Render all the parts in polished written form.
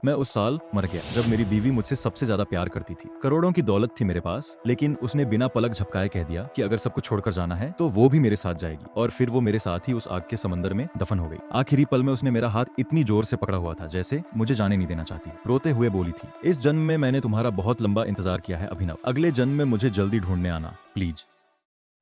मैं उस साल मर गया जब मेरी बीवी मुझसे सबसे ज्यादा प्यार करती थी। करोड़ों की दौलत थी मेरे पास, लेकिन उसने बिना पलक झपकाए कह दिया कि अगर सब कुछ छोड़कर जाना है तो वो भी मेरे साथ जाएगी। और फिर वो मेरे साथ ही उस आग के समंदर में दफन हो गई। आखिरी पल में उसने मेरा हाथ इतनी जोर से पकड़ा हुआ था जैसे मुझे जाने नहीं देना चाहती। रोते हुए बोली थी, इस जन्म में मैंने तुम्हारा बहुत लंबा इंतजार किया है अभिनव, अगले जन्म में मुझे जल्दी ढूंढने आना प्लीज।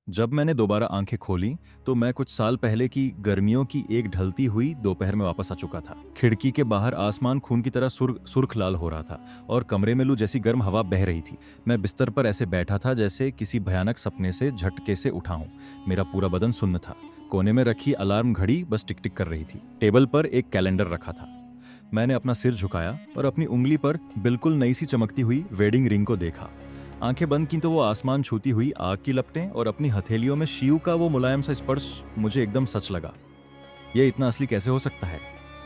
जब मैंने दोबारा आंखें खोली तो मैं कुछ साल पहले की गर्मियों की एक ढलती हुई दोपहर में वापस आ चुका था। खिड़की के बाहर आसमान खून की तरह सुर्ख लाल हो रहा था और कमरे में लू जैसी गर्म हवा बह रही थी। मैं बिस्तर पर ऐसे बैठा था जैसे किसी भयानक सपने से झटके से उठा हूं। मेरा पूरा बदन सुन्न था। कोने में रखी अलार्म घड़ी बस टिक टिक कर रही थी। टेबल पर एक कैलेंडर रखा था। मैंने अपना सिर झुकाया और अपनी उंगली पर बिल्कुल नई सी चमकती हुई वेडिंग रिंग को देखा। आंखें बंद की तो वो आसमान छूती हुई आग की लपटें और अपनी हथेलियों में शिव का वो मुलायम सा स्पर्श मुझे एकदम सच लगा। ये इतना असली कैसे हो सकता है?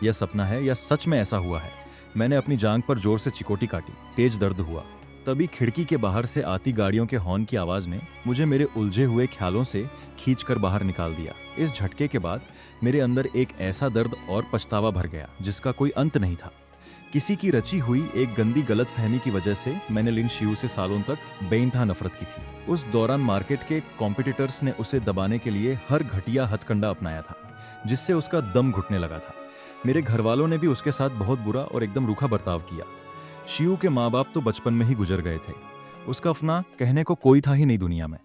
यह सपना है या सच में ऐसा हुआ है? मैंने अपनी जांघ पर जोर से चिकोटी काटी। तेज दर्द हुआ। तभी खिड़की के बाहर से आती गाड़ियों के हॉर्न की आवाज ने मुझे मेरे उलझे हुए ख्यालों से खींचकर बाहर निकाल दिया। इस झटके के बाद मेरे अंदर एक ऐसा दर्द और पछतावा भर गया जिसका कोई अंत नहीं था। किसी की रची हुई एक गंदी गलतफहमी की वजह से मैंने लिन शियू से सालों तक बेइंतहा नफरत की थी। उस दौरान मार्केट के कॉम्पिटिटर्स ने उसे दबाने के लिए हर घटिया हथकंडा अपनाया था जिससे उसका दम घुटने लगा था। मेरे घर वालों ने भी उसके साथ बहुत बुरा और एकदम रूखा बर्ताव किया। शियू के माँ बाप तो बचपन में ही गुजर गए थे। उसका अपना कहने को कोई था ही नहीं दुनिया में।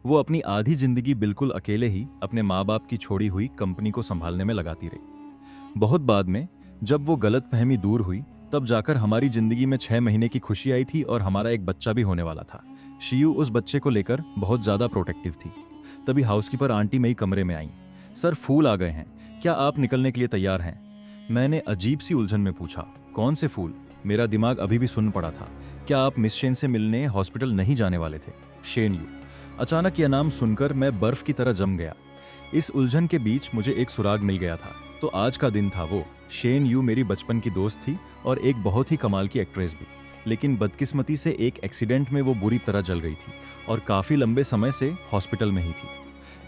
वो अपनी आधी जिंदगी बिल्कुल अकेले ही अपने माँ बाप की छोड़ी हुई कंपनी को संभालने में लगाती रही। बहुत बाद में जब वो गलतफहमी दूर हुई तब जाकर हमारी जिंदगी में 6 महीने की खुशी आई थी और हमारा एक बच्चा भी होने वाला था। शियू उस बच्चे को लेकर बहुत ज्यादा प्रोटेक्टिव थी। तभी हाउसकीपर आंटी मेरी कमरे में आई। सर, फूल आ गए हैं, क्या आप निकलने के लिए तैयार हैं? मैंने अजीब सी उलझन में पूछा, कौन से फूल? मेरा दिमाग अभी भी सुन्न पड़ा था। क्या आप मिस शेन से मिलने हॉस्पिटल नहीं जाने वाले थे? Shane you. अचानक यह नाम सुनकर मैं बर्फ की तरह जम गया। इस उलझन के बीच मुझे एक सुराग मिल गया था। तो आज का दिन था वो। शेन यू मेरी बचपन की दोस्त थी और एक बहुत ही कमाल की एक्ट्रेस भी। लेकिन बदकिस्मती से एक एक्सीडेंट में वो बुरी तरह जल गई थी और काफी लंबे समय से हॉस्पिटल में ही थी।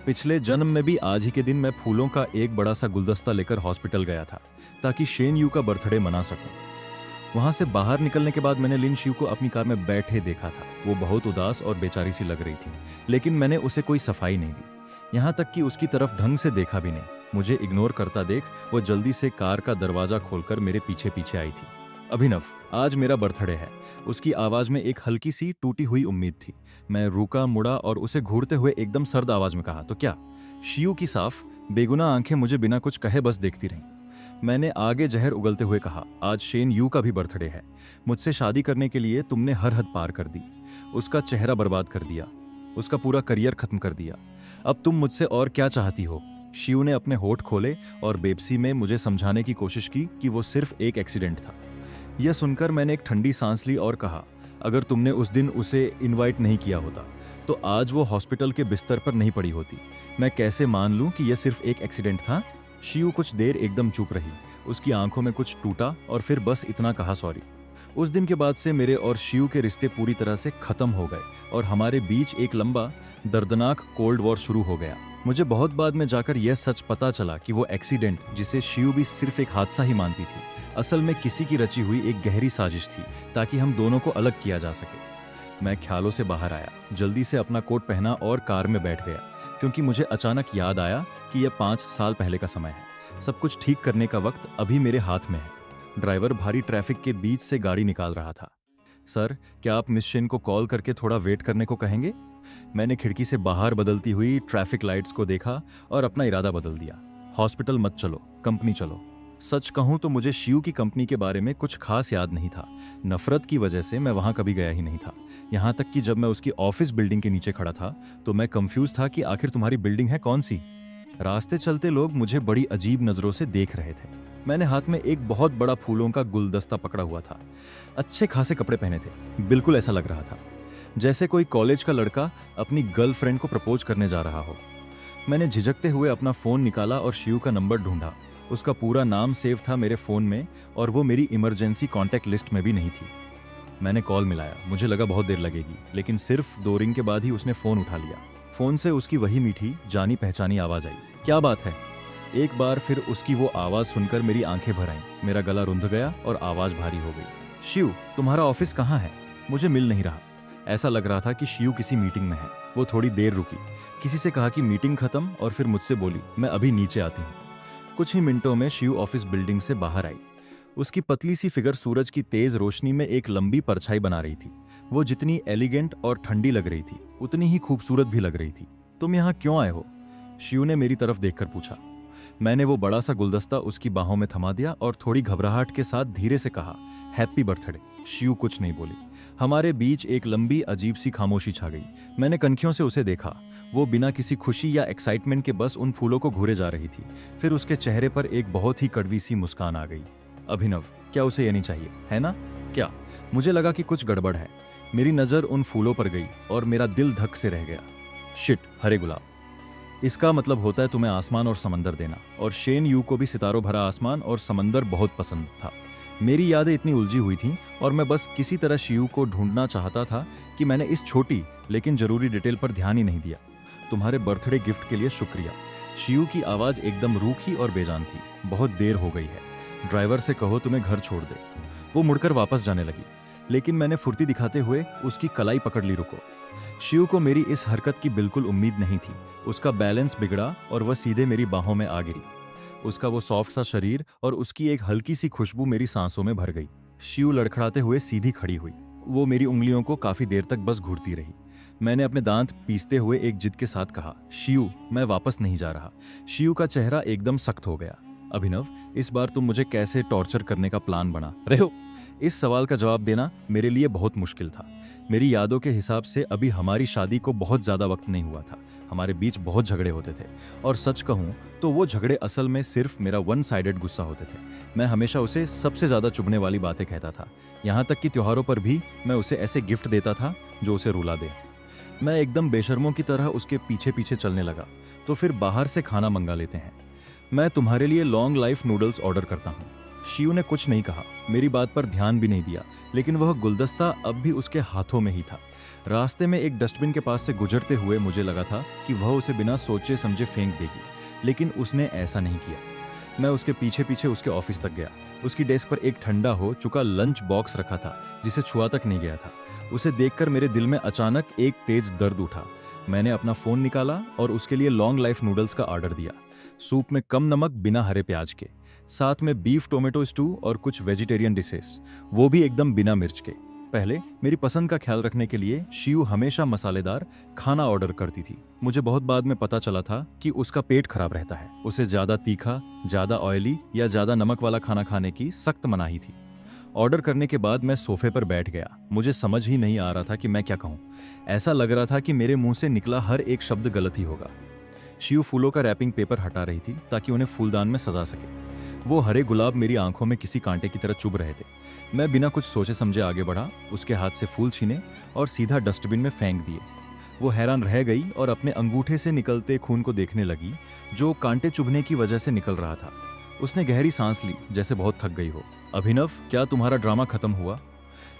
पिछले जन्म में भी आज ही के दिन मैं फूलों का एक बड़ा सा गुलदस्ता लेकर हॉस्पिटल गया था ताकि शेन यू का बर्थडे मना सकूं। वहां से बाहर निकलने के बाद मैंने लिन शिव को अपनी कार में बैठे देखा था। वो बहुत उदास और बेचारी सी लग रही थी, लेकिन मैंने उसे कोई सफाई नहीं दी, यहाँ तक कि उसकी तरफ ढंग से देखा भी नहीं। मुझे इग्नोर करता देख वो जल्दी से कार का दरवाजा खोलकर मेरे पीछे पीछे आई थी। अभिनव, आज मेरा बर्थडे है। उसकी आवाज में एक हल्की सी टूटी हुई उम्मीद थी। मैं रुका, मुड़ा और उसे घूरते हुए एकदम सर्द आवाज में कहा, तो क्या? शियू की साफ बेगुनाह आंखें मुझे बिना कुछ कहे बस देखती रहीं। मैंने आगे जहर उगलते हुए कहा, आज शेन यू का भी बर्थडे है। मुझसे शादी करने के लिए तुमने हर हद पार कर दी। उसका चेहरा बर्बाद कर दिया, उसका पूरा करियर खत्म कर दिया। अब तुम मुझसे और क्या चाहती हो? शिव ने अपने होठ खोले और बेबसी में मुझे समझाने की कोशिश की कि वो सिर्फ एक एक्सीडेंट था। यह सुनकर मैंने एक ठंडी सांस ली और कहा, अगर तुमने उस दिन उसे इनवाइट नहीं किया होता तो आज वो हॉस्पिटल के बिस्तर पर नहीं पड़ी होती। मैं कैसे मान लूं कि यह सिर्फ एक एक्सीडेंट था? शिव कुछ देर एकदम चुप रही। उसकी आंखों में कुछ टूटा और फिर बस इतना कहा, सॉरी। उस दिन के बाद से मेरे और शिव के रिश्ते पूरी तरह से खत्म हो गए और हमारे बीच एक लंबा दर्दनाक कोल्ड वॉर शुरू हो गया। मुझे बहुत बाद में जाकर यह सच पता चला कि वो एक्सीडेंट, जिसे शिव भी सिर्फ एक हादसा ही मानती थी, असल में किसी की रची हुई एक गहरी साजिश थी ताकि हम दोनों को अलग किया जा सके। मैं ख्यालों से बाहर आया, जल्दी से अपना कोट पहना और कार में बैठ गया, क्योंकि मुझे अचानक याद आया कि यह 5 साल पहले का समय है। सब कुछ ठीक करने का वक्त अभी मेरे हाथ में है। ड्राइवर भारी ट्रैफिक के बीच से गाड़ी निकाल रहा था। सर, क्या आप मिस शेन को कॉल करके थोड़ा वेट करने को कहेंगे? मैंने खिड़की से बाहर बदलती हुई ट्रैफिक लाइट्स को देखा और अपना इरादा बदल दिया। हॉस्पिटल मत चलो, कंपनी चलो। सच कहूं तो मुझे शिव की कंपनी के बारे में कुछ खास याद नहीं था। नफरत की वजह से मैं वहां कभी गया ही नहीं था। यहाँ तक कि जब मैं उसकी ऑफिस बिल्डिंग के नीचे खड़ा था तो मैं कंफ्यूज था कि आखिर तुम्हारी बिल्डिंग है कौन सी। रास्ते चलते लोग मुझे बड़ी अजीब नजरों से देख रहे थे। मैंने हाथ में एक बहुत बड़ा फूलों का गुलदस्ता पकड़ा हुआ था। अच्छे खासे कपड़े पहने थे। बिल्कुल ऐसा लग रहा था जैसे कोई कॉलेज का लड़का अपनी गर्लफ्रेंड को प्रपोज करने जा रहा हो। मैंने झिझकते हुए अपना फोन निकाला और शिव का नंबर ढूंढा। उसका पूरा नाम सेव था मेरे फोन में और वो मेरी इमरजेंसी कॉन्टैक्ट लिस्ट में भी नहीं थी। मैंने कॉल मिलाया। मुझे लगा बहुत देर लगेगी, लेकिन सिर्फ 2 रिंग के बाद ही उसने फोन उठा लिया। फोन से उसकी वही मीठी जानी पहचानी आवाज आई, क्या बात है? एक बार फिर उसकी वो आवाज़ सुनकर मेरी आंखें भर आईं, मेरा गला रुंध गया और आवाज़ भारी हो गई। शिव, तुम्हारा ऑफिस कहाँ है? मुझे मिल नहीं रहा। ऐसा लग रहा था कि शिव किसी मीटिंग में है। वो थोड़ी देर रुकी, किसी से कहा कि मीटिंग खत्म और फिर मुझसे बोली, मैं अभी नीचे आती हूँ। कुछ ही मिनटों में शिव ऑफिस बिल्डिंग से बाहर आई। उसकी पतली सी फिगर सूरज की तेज रोशनी में एक लंबी परछाई बना रही थी। वो जितनी एलिगेंट और ठंडी लग रही थी, उतनी ही खूबसूरत भी लग रही थी। तुम यहाँ क्यों आए हो? शिव ने मेरी तरफ देखकर पूछा। मैंने वो बड़ा सा गुलदस्ता उसकी बाहों में थमा दिया और थोड़ी घबराहट के साथ धीरे से कहा, हैप्पी बर्थडे। शिव कुछ नहीं बोली। हमारे बीच एक लंबी अजीब सी खामोशी छा गई। मैंने कनखियों से उसे देखा। वो बिना किसी खुशी या एक्साइटमेंट के बस उन फूलों को घूरे जा रही थी। फिर उसके चेहरे पर एक बहुत ही कड़वी सी मुस्कान आ गई। अभिनव, क्या उसे ये नहीं चाहिए, है ना? क्या? मुझे लगा कि कुछ गड़बड़ है। मेरी नज़र उन फूलों पर गई और मेरा दिल धक से रह गया। शिट, हरे गुलाब। इसका मतलब होता है तुम्हें आसमान और समंदर देना, और शेन यू को भी सितारों भरा आसमान और समंदर बहुत पसंद था। मेरी यादें इतनी उलझी हुई थीं और मैं बस किसी तरह शिव को ढूंढना चाहता था कि मैंने इस छोटी लेकिन जरूरी डिटेल पर ध्यान ही नहीं दिया। तुम्हारे बर्थडे गिफ्ट के लिए शुक्रिया। शिव की आवाज़ एकदम रूखी और बेजान थी। बहुत देर हो गई है, ड्राइवर से कहो तुम्हें घर छोड़ दे। वो मुड़कर वापस जाने लगी, लेकिन मैंने फुर्ती दिखाते हुए उसकी कलाई पकड़ ली। रुको। शिव को मेरी इस हरकत की बिल्कुल उम्मीद नहीं थी। उसका बैलेंस बिगड़ा और वह सीधे मेरी बाहों में आ गिरी। उसका वो सॉफ्ट सा शरीर और उसकी एक हल्की सी खुशबू मेरी सांसों में भर गई। शिव लड़खड़ाते हुए सीधी खड़ी हुई। वो मेरी उंगलियों को काफी देर तक बस घूरती रही। मैंने अपने दांत पीसते हुए एक जिद के साथ कहा, शिव, मैं वापस नहीं जा रहा। शिव का चेहरा एकदम सख्त हो गया। अभिनव, इस बार तुम मुझे कैसे टॉर्चर करने का प्लान बना रहे हो? इस सवाल का जवाब देना मेरे लिए बहुत मुश्किल था। मेरी यादों के हिसाब से अभी हमारी शादी को बहुत ज़्यादा वक्त नहीं हुआ था। हमारे बीच बहुत झगड़े होते थे, और सच कहूँ तो वो झगड़े असल में सिर्फ मेरा वन साइडेड गुस्सा होते थे। मैं हमेशा उसे सबसे ज़्यादा चुभने वाली बातें कहता था। यहाँ तक कि त्योहारों पर भी मैं उसे ऐसे गिफ्ट देता था जो उसे रुला दे। मैं एकदम बेशर्मों की तरह उसके पीछे पीछे चलने लगा। तो फिर बाहर से खाना मंगा लेते हैं। मैं तुम्हारे लिए लॉन्ग लाइफ नूडल्स ऑर्डर करता हूँ। शिव ने कुछ नहीं कहा, मेरी बात पर ध्यान भी नहीं दिया, लेकिन वह गुलदस्ता अब भी उसके हाथों में ही था। रास्ते में एक डस्टबिन के पास से गुजरते हुए मुझे लगा था कि वह उसे बिना सोचे समझे फेंक देगी, लेकिन उसने ऐसा नहीं किया। मैं उसके पीछे पीछे उसके ऑफिस तक गया। उसकी डेस्क पर एक ठंडा हो चुका लंच बॉक्स रखा था, जिसे छुआ तक नहीं गया था। उसे देखकर मेरे दिल में अचानक एक तेज दर्द उठा। मैंने अपना फ़ोन निकाला और उसके लिए लॉन्ग लाइफ नूडल्स का ऑर्डर दिया। सूप में कम नमक, बिना हरे प्याज के, साथ में बीफ टोमेटो स्टू और कुछ वेजिटेरियन डिशेस, वो भी एकदम बिना मिर्च के। पहले मेरी पसंद का ख्याल रखने के लिए शिव हमेशा मसालेदार खाना ऑर्डर करती थी। मुझे बहुत बाद में पता चला था कि उसका पेट खराब रहता है। उसे ज़्यादा तीखा, ज़्यादा ऑयली या ज़्यादा नमक वाला खाना खाने की सख्त मनाही थी। ऑर्डर करने के बाद मैं सोफे पर बैठ गया। मुझे समझ ही नहीं आ रहा था कि मैं क्या कहूँ। ऐसा लग रहा था कि मेरे मुंह से निकला हर एक शब्द गलत ही होगा। शिव फूलों का रैपिंग पेपर हटा रही थी ताकि उन्हें फूलदान में सजा सके। वो हरे गुलाब मेरी आंखों में किसी कांटे की तरह चुभ रहे थे। मैं बिना कुछ सोचे समझे आगे बढ़ा, उसके हाथ से फूल छीने और सीधा डस्टबिन में फेंक दिए। वो हैरान रह गई और अपने अंगूठे से निकलते खून को देखने लगी, जो कांटे चुभने की वजह से निकल रहा था। उसने गहरी सांस ली, जैसे बहुत थक गई हो। अभिनव, क्या तुम्हारा ड्रामा खत्म हुआ?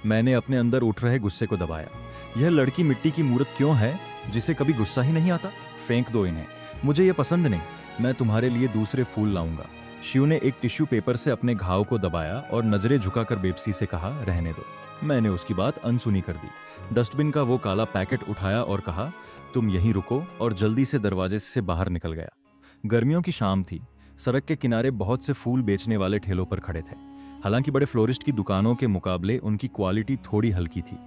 मैंने अपने अंदर उठ रहे गुस्से को दबाया। यह लड़की मिट्टी की मूर्त क्यों है जिसे कभी गुस्सा ही नहीं आता? फेंक दो इन्हें, मुझे ये पसंद नहीं। मैं तुम्हारे लिए दूसरे फूल लाऊंगा। शिव ने एक टिश्यू पेपर से अपने घाव को दबाया और नजरें झुकाकर बेबसी से कहा, रहने दो। मैंने उसकी बात अनसुनी कर दी। डस्टबिन का वो काला पैकेट उठाया और कहा, तुम यहीं रुको, और जल्दी से दरवाजे से बाहर निकल गया। गर्मियों की शाम थी। सड़क के किनारे बहुत से फूल बेचने वाले ठेलों पर खड़े थे। हालांकि बड़े फ्लोरिस्ट की दुकानों के मुकाबले उनकी क्वालिटी थोड़ी हल्की थी।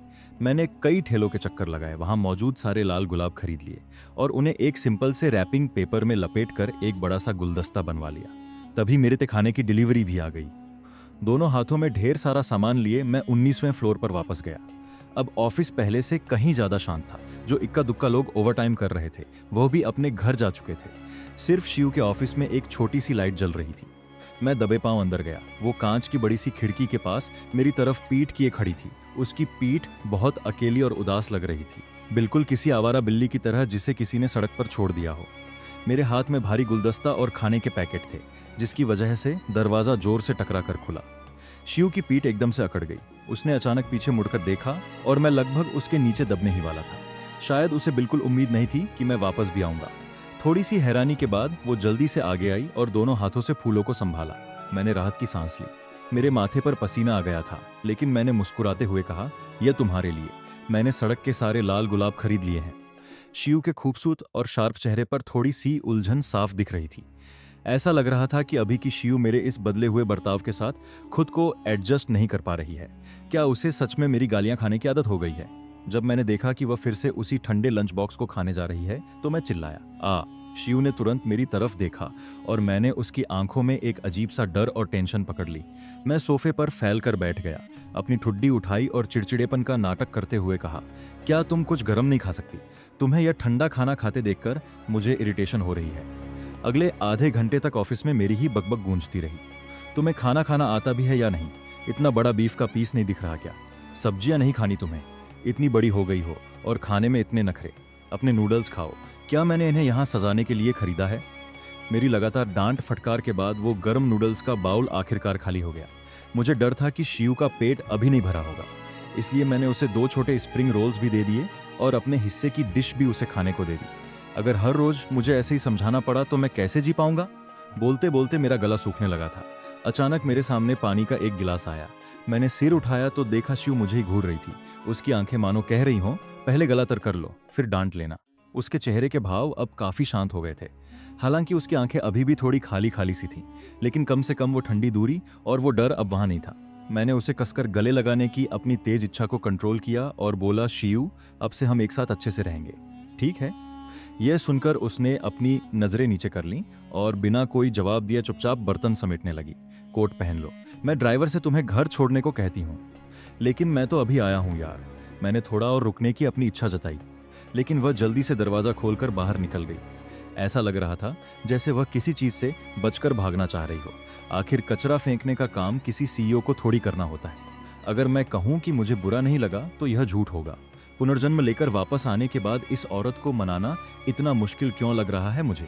मैंने कई ठेलों के चक्कर लगाए, वहां मौजूद सारे लाल गुलाब खरीद लिए और उन्हें एक सिंपल से रैपिंग पेपर में लपेटकर एक बड़ा सा गुलदस्ता बनवा लिया। तभी मेरे खाने की डिलीवरी भी आ गई। दोनों हाथों में ढेर सारा सामान लिए मैं 19वें फ्लोर पर वापस गया। अब ऑफिस पहले से कहीं ज्यादा शांत था। जो इक्का दुक्का लोग ओवरटाइम कर रहे थे वो भी अपने घर जा चुके थे। सिर्फ शिव के ऑफिस में एक छोटी सी लाइट जल रही थी। मैं दबे पांव अंदर गया। वो कांच की बड़ी सी खिड़की के पास मेरी तरफ पीठ किए खड़ी थी। उसकी पीठ बहुत अकेली और उदास लग रही थी, बिल्कुल किसी आवारा बिल्ली की तरह जिसे किसी ने सड़क पर छोड़ दिया हो। मेरे हाथ में भारी गुलदस्ता और खाने के पैकेट थे, जिसकी वजह से दरवाजा जोर से टकरा कर खुला। शिव की पीठ एकदम से अकड़ गई। उसने अचानक पीछे मुड़कर देखा और मैं लगभग उसके नीचे दबने ही वाला था। शायद उसे बिल्कुल उम्मीद नहीं थी कि मैं वापस भी आऊंगा। थोड़ी सी हैरानी के बाद वो जल्दी से आगे आई और दोनों हाथों से फूलों को संभाला। मैंने राहत की सांस ली। मेरे माथे पर पसीना आ गया था, लेकिन मैंने मुस्कुराते हुए कहा, यह तुम्हारे लिए। मैंने सड़क के सारे लाल गुलाब खरीद लिए हैं। शिव के खूबसूरत और शार्प चेहरे पर थोड़ी सी उलझन साफ दिख रही थी। ऐसा लग रहा था कि अभी की शिव मेरे इस बदले हुए बर्ताव के साथ खुद को एडजस्ट नहीं कर पा रही है। क्या उसे सच में मेरी गालियां खाने की आदत हो गई है? जब मैंने देखा कि वह फिर से उसी ठंडे लंच बॉक्स को खाने जा रही है तो मैं चिल्लाया, आ। शिव ने तुरंत मेरी तरफ देखा और मैंने उसकी आंखों में एक अजीब सा डर और टेंशन पकड़ ली। मैं सोफे पर फैल कर बैठ गया, अपनी ठुड्डी उठाई और चिड़चिड़ेपन का नाटक करते हुए कहा, क्या तुम कुछ गर्म नहीं खा सकती? तुम्हें यह ठंडा खाना खाते देखकर मुझे इरिटेशन हो रही है। अगले आधे घंटे तक ऑफिस में मेरी ही बकबक गूंजती रही। तुम्हें खाना खाना आता भी है या नहीं? इतना बड़ा बीफ का पीस नहीं दिख रहा क्या? सब्जियां नहीं खानी तुम्हें? इतनी बड़ी हो गई हो और खाने में इतने नखरे। अपने नूडल्स खाओ। क्या मैंने इन्हें यहाँ सजाने के लिए खरीदा है? मेरी लगातार डांट फटकार के बाद वो गर्म नूडल्स का बाउल आखिरकार खाली हो गया। मुझे डर था कि शिव का पेट अभी नहीं भरा होगा, इसलिए मैंने उसे 2 छोटे स्प्रिंग रोल्स भी दे दिए और अपने हिस्से की डिश भी उसे खाने को दे दी। अगर हर रोज मुझे ऐसे ही समझाना पड़ा तो मैं कैसे जी पाऊंगा? बोलते बोलते मेरा गला सूखने लगा था। अचानक मेरे सामने पानी का एक गिलास आया। मैंने सिर उठाया तो देखा शिव मुझे ही घूर रही थी। उसकी आंखें मानो कह रही हों, पहले गला तर कर लो, फिर डांट लेना। उसके चेहरे के भाव अब काफी शांत हो गए थे। हालांकि उसकी आंखें अभी भी थोड़ी खाली खाली सी थीं, लेकिन कम से कम वो ठंडी दूरी और वो डर अब वहां नहीं था। मैंने उसे कसकर गले लगाने की अपनी तेज इच्छा को कंट्रोल किया और बोला, शिव, अब से हम एक साथ अच्छे से रहेंगे, ठीक है? यह सुनकर उसने अपनी नजरें नीचे कर लीं और बिना कोई जवाब दिए चुपचाप बर्तन समेटने लगी। कोट पहन लो, मैं ड्राइवर से तुम्हें घर छोड़ने को कहती हूँ। लेकिन मैं तो अभी आया हूँ यार। मैंने थोड़ा और रुकने की अपनी इच्छा जताई, लेकिन वह जल्दी से दरवाजा खोलकर बाहर निकल गई। ऐसा लग रहा था जैसे वह किसी चीज से बचकर भागना चाह रही हो। आखिर कचरा फेंकने का काम किसी सीईओ को थोड़ी करना होता है। अगर मैं कहूं कि मुझे बुरा नहीं लगा तो यह झूठ होगा। पुनर्जन्म लेकर वापस आने के बाद इस औरत को मनाना इतना मुश्किल क्यों लग रहा है मुझे?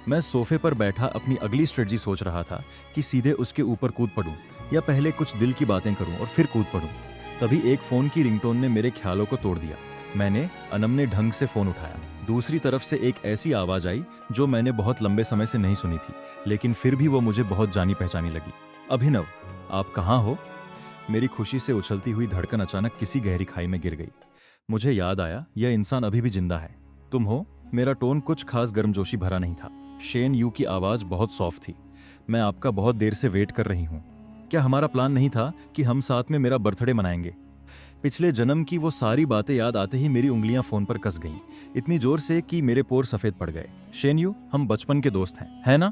मैं सोफे पर बैठा अपनी अगली स्ट्रेटजी सोच रहा था कि सीधे उसके ऊपर कूद पड़ूं या पहले कुछ दिल की बातें करूं और फिर कूद पड़ूं। तभी एक फोन की रिंगटोन ने मेरे ख्यालों को तोड़ दिया। मैंने अनमने ढंग से फोन उठाया। दूसरी तरफ से एक ऐसी आवाज आई जो मैंने बहुत लंबे समय से नहीं सुनी थी, लेकिन फिर भी वो मुझे बहुत जानी पहचानी लगी। अभिनव, आप कहाँ हो? मेरी खुशी से उछलती हुई धड़कन अचानक किसी गहरी खाई में गिर गई। मुझे याद आया, यह इंसान अभी भी जिंदा है। तुम हो? मेरा टोन कुछ खास गर्मजोशी भरा नहीं था। शेन यू की आवाज बहुत सॉफ्ट थी। मैं आपका बहुत देर से वेट कर रही हूँ। क्या हमारा प्लान नहीं था कि हम साथ में मेरा बर्थडे मनाएंगे? पिछले जन्म की वो सारी बातें याद आते ही मेरी उंगलियां फोन पर कस गईं, इतनी जोर से कि मेरे पोर सफेद पड़ गए। शेन यू, हम बचपन के दोस्त हैं, है ना?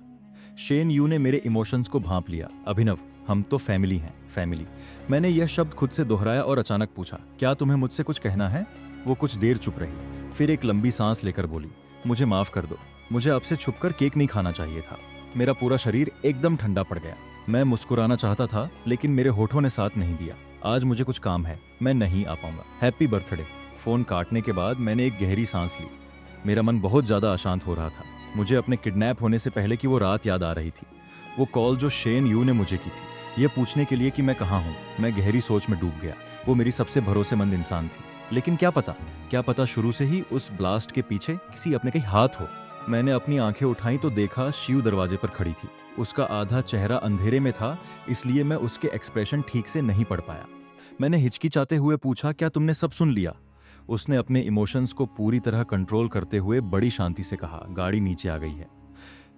शेन यू ने मेरे इमोशंस को भांप लिया। अभिनव, हम तो फैमिली हैं, फैमिली। मैंने यह शब्द खुद से दोहराया और अचानक पूछा, क्या तुम्हें मुझसे कुछ कहना है? वो कुछ देर चुप रही, फिर एक लंबी सांस लेकर बोली, मुझे माफ कर दो। मुझे आपसे छुपकर केक नहीं खाना चाहिए था। मेरा पूरा शरीर एकदम ठंडा पड़ गया। मैं मुस्कुराना चाहता था, लेकिन मेरे होठों ने साथ नहीं दिया। आज मुझे कुछ काम है, मैं नहीं आ पाऊंगा। Happy birthday. फोन काटने के बाद मैंने एक गहरी सांस ली। मेरा मन बहुत ज्यादा अशांत हो रहा था। मुझे अपने किडनैप होने से पहले की वो रात याद आ रही थी। वो कॉल जो शेन यू ने मुझे की थी, ये पूछने के लिए कि मैं कहाँ हूँ। मैं गहरी सोच में डूब गया। वो मेरी सबसे भरोसेमंद इंसान थी, लेकिन क्या पता शुरू से ही उस ब्लास्ट के पीछे किसी अपने कहीं हाथ हो। मैंने अपनी आंखें उठाई तो देखा शिव दरवाजे पर खड़ी थी। उसका आधा चेहरा अंधेरे में था, इसलिए मैं उसके एक्सप्रेशन ठीक से नहीं पढ़ पाया। मैंने हिचकिचाते हुए पूछा, क्या तुमने सब सुन लिया? उसने अपने इमोशंस को पूरी तरह कंट्रोल करते हुए बड़ी शांति से कहा, गाड़ी नीचे आ गई है।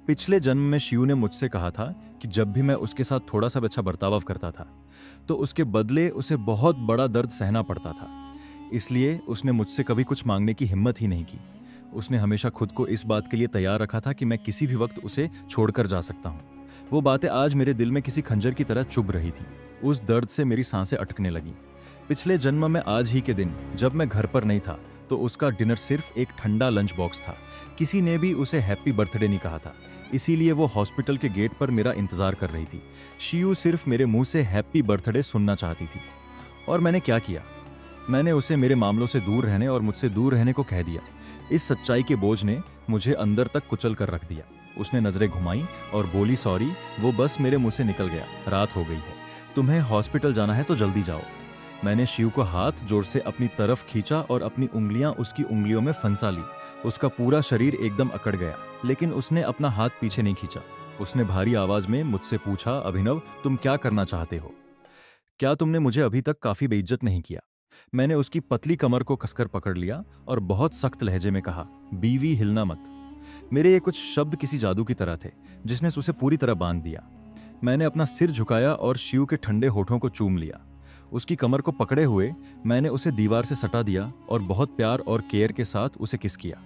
पिछले जन्म में शिव ने मुझसे कहा था कि जब भी मैं उसके साथ थोड़ा सा अच्छा बर्ताव करता था तो उसके बदले उसे बहुत बड़ा दर्द सहना पड़ता था। इसलिए उसने मुझसे कभी कुछ मांगने की हिम्मत ही नहीं की। उसने हमेशा खुद को इस बात के लिए तैयार रखा था कि मैं किसी भी वक्त उसे छोड़कर जा सकता हूँ। वो बातें आज मेरे दिल में किसी खंजर की तरह चुभ रही थी। उस दर्द से मेरी सांसें अटकने लगी। पिछले जन्म में आज ही के दिन जब मैं घर पर नहीं था तो उसका डिनर सिर्फ एक ठंडा लंच बॉक्स था। किसी ने भी उसे हैप्पी बर्थडे नहीं कहा था, इसीलिए वो हॉस्पिटल के गेट पर मेरा इंतजार कर रही थी। शियू सिर्फ मेरे मुंह से हैप्पी बर्थडे सुनना चाहती थी। और मैंने क्या किया? मैंने उसे मेरे मामलों से दूर रहने और मुझसे दूर रहने को कह दिया। इस सच्चाई के बोझ ने मुझे अंदर तक कुचल कर रख दिया। उसने नजरें घुमाई और बोली, सॉरी, वो बस मेरे मुंह से निकल गया। रात हो गई है, तुम्हें हॉस्पिटल जाना है तो जल्दी जाओ। मैंने शिव को हाथ जोर से अपनी तरफ खींचा और अपनी उंगलियां उसकी उंगलियों में फंसा ली। उसका पूरा शरीर एकदम अकड़ गया, लेकिन उसने अपना हाथ पीछे नहीं खींचा। उसने भारी आवाज में मुझसे पूछा, अभिनव, तुम क्या करना चाहते हो? क्या तुमने मुझे अभी तक काफी बेइज्जत नहीं किया? मैंने उसकी पतली कमर को कसकर पकड़ लिया और बहुत सख्त लहजे में कहा, बीवी, हिलना मत। मेरे ये कुछ शब्द किसी जादू की तरह थे, जिसने उसे पूरी तरह बांध दिया। मैंने अपना सिर झुकाया और शिव के ठंडे होठों को चूम लिया। उसकी कमर को पकड़े हुए मैंने उसे दीवार से सटा दिया और बहुत प्यार और केयर के साथ उसे किस किया।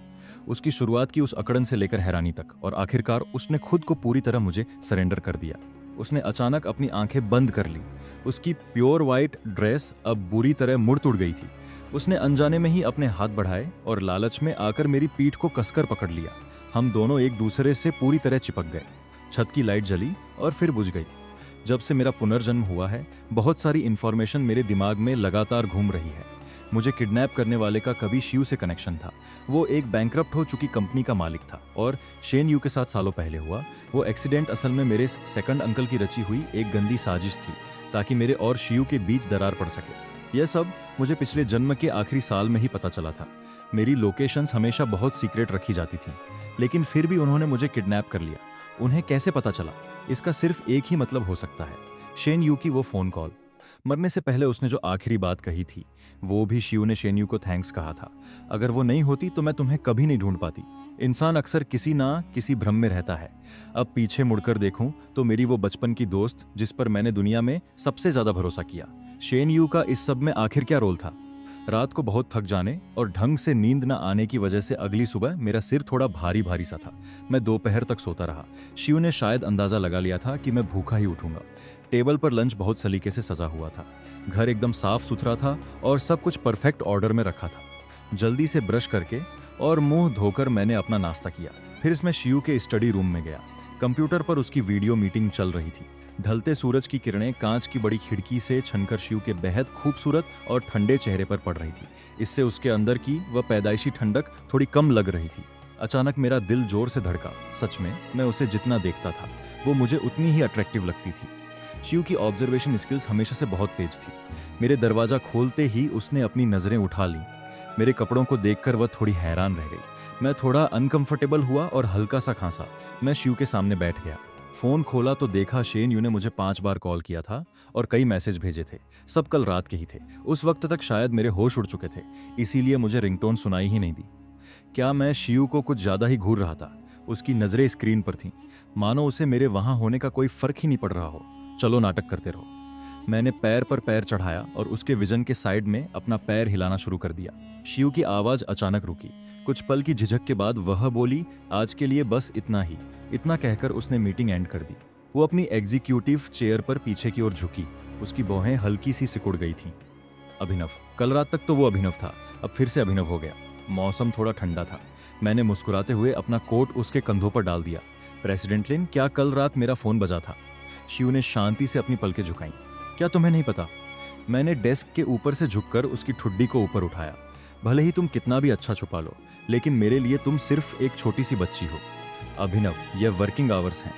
उसकी शुरुआत की उस अकड़न से लेकर हैरानी तक, और आखिरकार उसने खुद को पूरी तरह मुझे सरेंडर कर दिया। उसने अचानक अपनी आंखें बंद कर ली। उसकी प्योर वाइट ड्रेस अब बुरी तरह मुड़ तुड़ गई थी। उसने अनजाने में ही अपने हाथ बढ़ाए और लालच में आकर मेरी पीठ को कसकर पकड़ लिया। हम दोनों एक दूसरे से पूरी तरह चिपक गए। छत की लाइट जली और फिर बुझ गई। जब से मेरा पुनर्जन्म हुआ है, बहुत सारी इंफॉर्मेशन मेरे दिमाग में लगातार घूम रही है। मुझे किडनैप करने वाले का कभी शिव से कनेक्शन था। वो एक बैंकरप्ट हो चुकी कंपनी का मालिक था, और शेन यू के साथ सालों पहले हुआ वो एक्सीडेंट असल में मेरे सेकंड अंकल की रची हुई एक गंदी साजिश थी, ताकि मेरे और शिव के बीच दरार पड़ सके। यह सब मुझे पिछले जन्म के आखिरी साल में ही पता चला था। मेरी लोकेशंस हमेशा बहुत सीक्रेट रखी जाती थी, लेकिन फिर भी उन्होंने मुझे किडनैप कर लिया। उन्हें कैसे पता चला? इसका सिर्फ एक ही मतलब हो सकता है, शेन यू की वो फोन कॉल। मरने से पहले उसने जो आखिरी बात कही थी, वो भी शिव ने शेन यू को थैंक्स कहा था। अगर वो नहीं होती तो मैं तुम्हें कभी नहीं ढूंढ पाती। इंसान अक्सर किसी ना किसी भ्रम में रहता है। अब पीछे मुड़कर देखूं तो मेरी वो बचपन की दोस्त, जिस पर मैंने दुनिया में सबसे ज्यादा भरोसा किया, शेन यू का इस सब में आखिर क्या रोल था? रात को बहुत थक जाने और ढंग से नींद न आने की वजह से अगली सुबह मेरा सिर थोड़ा भारी भारी सा था। मैं दोपहर तक सोता रहा। शिव ने शायद अंदाजा लगा लिया था कि मैं भूखा ही उठूंगा। टेबल पर लंच बहुत सलीके से सजा हुआ था। घर एकदम साफ सुथरा था और सब कुछ परफेक्ट ऑर्डर में रखा था। जल्दी से ब्रश करके और मुंह धोकर मैंने अपना नाश्ता किया। फिर इसमें शिव के स्टडी रूम में गया। कंप्यूटर पर उसकी वीडियो मीटिंग चल रही थी। ढलते सूरज की किरणें कांच की बड़ी खिड़की से छनकर शिव के बेहद खूबसूरत और ठंडे चेहरे पर पड़ रही थी। इससे उसके अंदर की वह पैदाइशी ठंडक थोड़ी कम लग रही थी। अचानक मेरा दिल जोर से धड़का। सच में मैं उसे जितना देखता था, वो मुझे उतनी ही अट्रैक्टिव लगती थी। शिव की ऑब्जर्वेशन स्किल्स हमेशा से बहुत तेज थी। मेरे दरवाजा खोलते ही उसने अपनी नजरें उठा ली। मेरे कपड़ों को देखकर वह थोड़ी हैरान रह गई। मैं थोड़ा अनकंफर्टेबल हुआ और हल्का सा खांसा। मैं शिव के सामने बैठ गया। फोन खोला तो देखा शेन यू ने मुझे 5 बार कॉल किया था और कई मैसेज भेजे थे। सब कल रात के ही थे। उस वक्त तक शायद मेरे होश उड़ चुके थे, इसीलिए मुझे रिंगटोन सुनाई ही नहीं दी। क्या मैं शिव को कुछ ज्यादा ही घूर रहा था? उसकी नजरें स्क्रीन पर थीं, मानो उसे मेरे वहां होने का कोई फर्क ही नहीं पड़ रहा हो। चलो नाटक करते रहो। मैंने पैर पर पैर चढ़ाया और उसके विजन के साइड में अपना पैर हिलाना शुरू कर दिया। शिव की आवाज अचानक रुकी। कुछ पल की झिझक के बाद वह बोली, आज के लिए बस इतना ही। इतना कहकर उसने मीटिंग एंड कर दी। वो अपनी एग्जीक्यूटिव चेयर पर पीछे की ओर झुकी। उसकी भौहें हल्की सी सिकुड़ गई थीं। अभिनव। कल रात तक तो वो अभिनव था, अब फिर से अभिनव हो गया। मौसम थोड़ा ठंडा था। मैंने मुस्कुराते हुए अपना कोट उसके कंधों पर डाल दिया। प्रेसिडेंट लिन, क्या कल रात मेरा फोन बजा था? शिव ने शांति से अपनी पलकें झुकाई। क्या तुम्हें नहीं पता? मैंने डेस्क के ऊपर से झुककर उसकी ठुड्डी को ऊपर उठाया। भले ही तुम कितना भी अच्छा छुपा लो, लेकिन मेरे लिए तुम सिर्फ एक छोटी सी बच्ची हो। अभिनव, यह वर्किंग आवर्स हैं।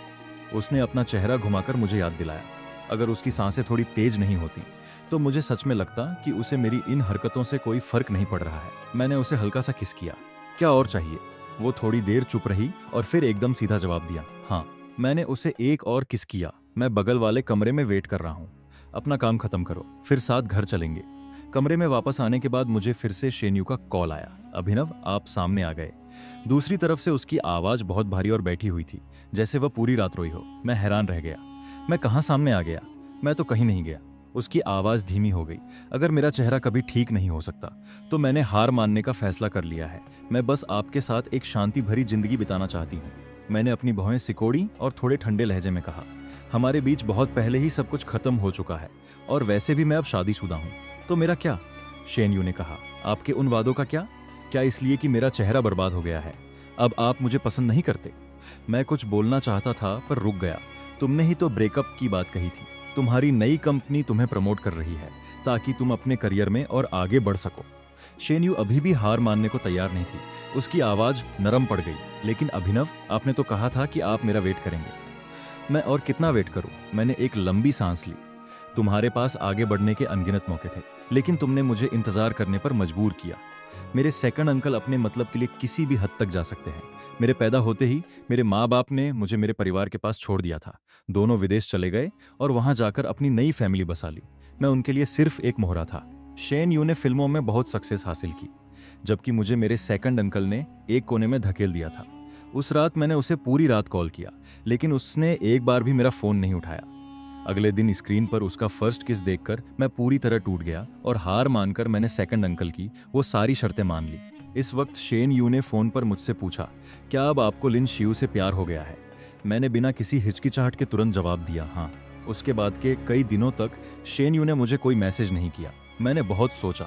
उसने अपना चेहरा घुमाकर मुझे याद दिलाया। अगर उसकी सांसें थोड़ी तेज नहीं होती तो मुझे सच में लगता कि उसे मेरी इन हरकतों से कोई फर्क नहीं पड़ रहा है। मैंने उसे हल्का सा किस किया। क्या और चाहिए? वो थोड़ी देर चुप रही और फिर एकदम सीधा जवाब दिया, हाँ। मैंने उसे एक और किस किया। मैं बगल वाले कमरे में वेट कर रहा हूँ। अपना काम खत्म करो, फिर साथ घर चलेंगे। कमरे में वापस आने के बाद मुझे फिर से शेन यू का कॉल आया। अभिनव, आप सामने आ गए। दूसरी तरफ से उसकी आवाज बहुत भारी और बैठी हुई थी, जैसे वह पूरी रात रोई हो। मैं हैरान रह गया। मैं कहाँ सामने आ गया? मैं तो कहीं नहीं गया। उसकी आवाज धीमी हो गई। अगर मेरा चेहरा कभी ठीक नहीं हो सकता तो मैंने हार मानने का फैसला कर लिया है। मैं बस आपके साथ एक शांति भरी जिंदगी बिताना चाहती हूँ। मैंने अपनी भौहें सिकोड़ी और थोड़े ठंडे लहजे में कहा, हमारे बीच बहुत पहले ही सब कुछ खत्म हो चुका है, और वैसे भी मैं अब शादीशुदा हूँ। तो मेरा क्या? शेन यू ने कहा, आपके उन वादों का क्या? क्या इसलिए कि मेरा चेहरा बर्बाद हो गया है? अब आप मुझे पसंद नहीं करते? मैं कुछ बोलना चाहता था पर रुक गया। तुमने ही तो ब्रेकअप की बात कही थी। तुम्हारी नई कंपनी तुम्हें प्रमोट कर रही है ताकि तुम अपने करियर में और आगे बढ़ सको। शेन यू अभी भी हार मानने को तैयार नहीं थी। उसकी आवाज नरम पड़ गई। लेकिन अभिनव, आपने तो कहा था कि आप मेरा वेट करेंगे। मैं और कितना वेट करूं? मैंने एक लंबी सांस ली। तुम्हारे पास आगे बढ़ने के अनगिनत मौके थे, लेकिन तुमने मुझे इंतजार करने पर मजबूर किया। मेरे सेकंड अंकल अपने मतलब के लिए किसी भी हद तक जा सकते हैं। मेरे पैदा होते ही मेरे माँ बाप ने मुझे मेरे परिवार के पास छोड़ दिया था। दोनों विदेश चले गए और वहां जाकर अपनी नई फैमिली बसा ली। मैं उनके लिए सिर्फ एक मोहरा था। शेन यू ने फिल्मों में बहुत सक्सेस हासिल की, जबकि मुझे मेरे सेकंड अंकल ने एक कोने में धकेल दिया था। उस रात मैंने उसे पूरी रात कॉल किया, लेकिन उसने एक बार भी मेरा फोन नहीं उठाया। अगले दिन स्क्रीन पर उसका फर्स्ट किस देखकर मैं पूरी तरह टूट गया और हार मानकर मैंने सेकंड अंकल की वो सारी शर्तें मान ली। इस वक्त शेन यू ने फोन पर मुझसे पूछा, क्या अब आपको लिन शियू से प्यार हो गया है? मैंने बिना किसी हिचकिचाहट के तुरंत जवाब दिया, हाँ। उसके बाद के कई दिनों तक शेन यू ने मुझे कोई मैसेज नहीं किया। मैंने बहुत सोचा।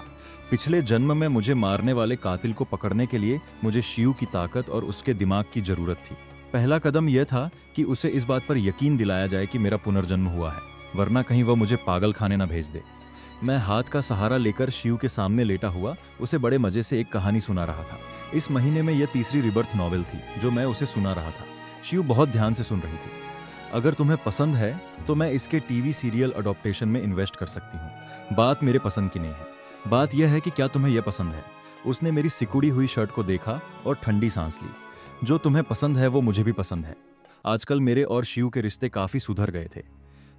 पिछले जन्म में मुझे मारने वाले कातिल को पकड़ने के लिए मुझे शियू की ताकत और उसके दिमाग की जरूरत थी। पहला कदम यह था कि उसे इस बात पर यकीन दिलाया जाए कि मेरा पुनर्जन्म हुआ है, वरना कहीं वह मुझे पागल खाने न भेज दे। मैं हाथ का सहारा लेकर शियू के सामने लेटा हुआ उसे बड़े मजे से एक कहानी सुना रहा था। इस महीने में यह तीसरी रिबर्थ नॉवेल थी जो मैं उसे सुना रहा था। शियू बहुत ध्यान से सुन रही थी। अगर तुम्हें पसंद है तो मैं इसके टीवी सीरियल अडॉप्टेशन में इन्वेस्ट कर सकती हूँ। बात मेरे पसंद की नहीं है, बात यह है कि क्या तुम्हें यह पसंद है। उसने मेरी सिकुड़ी हुई शर्ट को देखा और ठंडी सांस ली। जो तुम्हें पसंद है वो मुझे भी पसंद है। आजकल मेरे और शियू के रिश्ते काफी सुधर गए थे।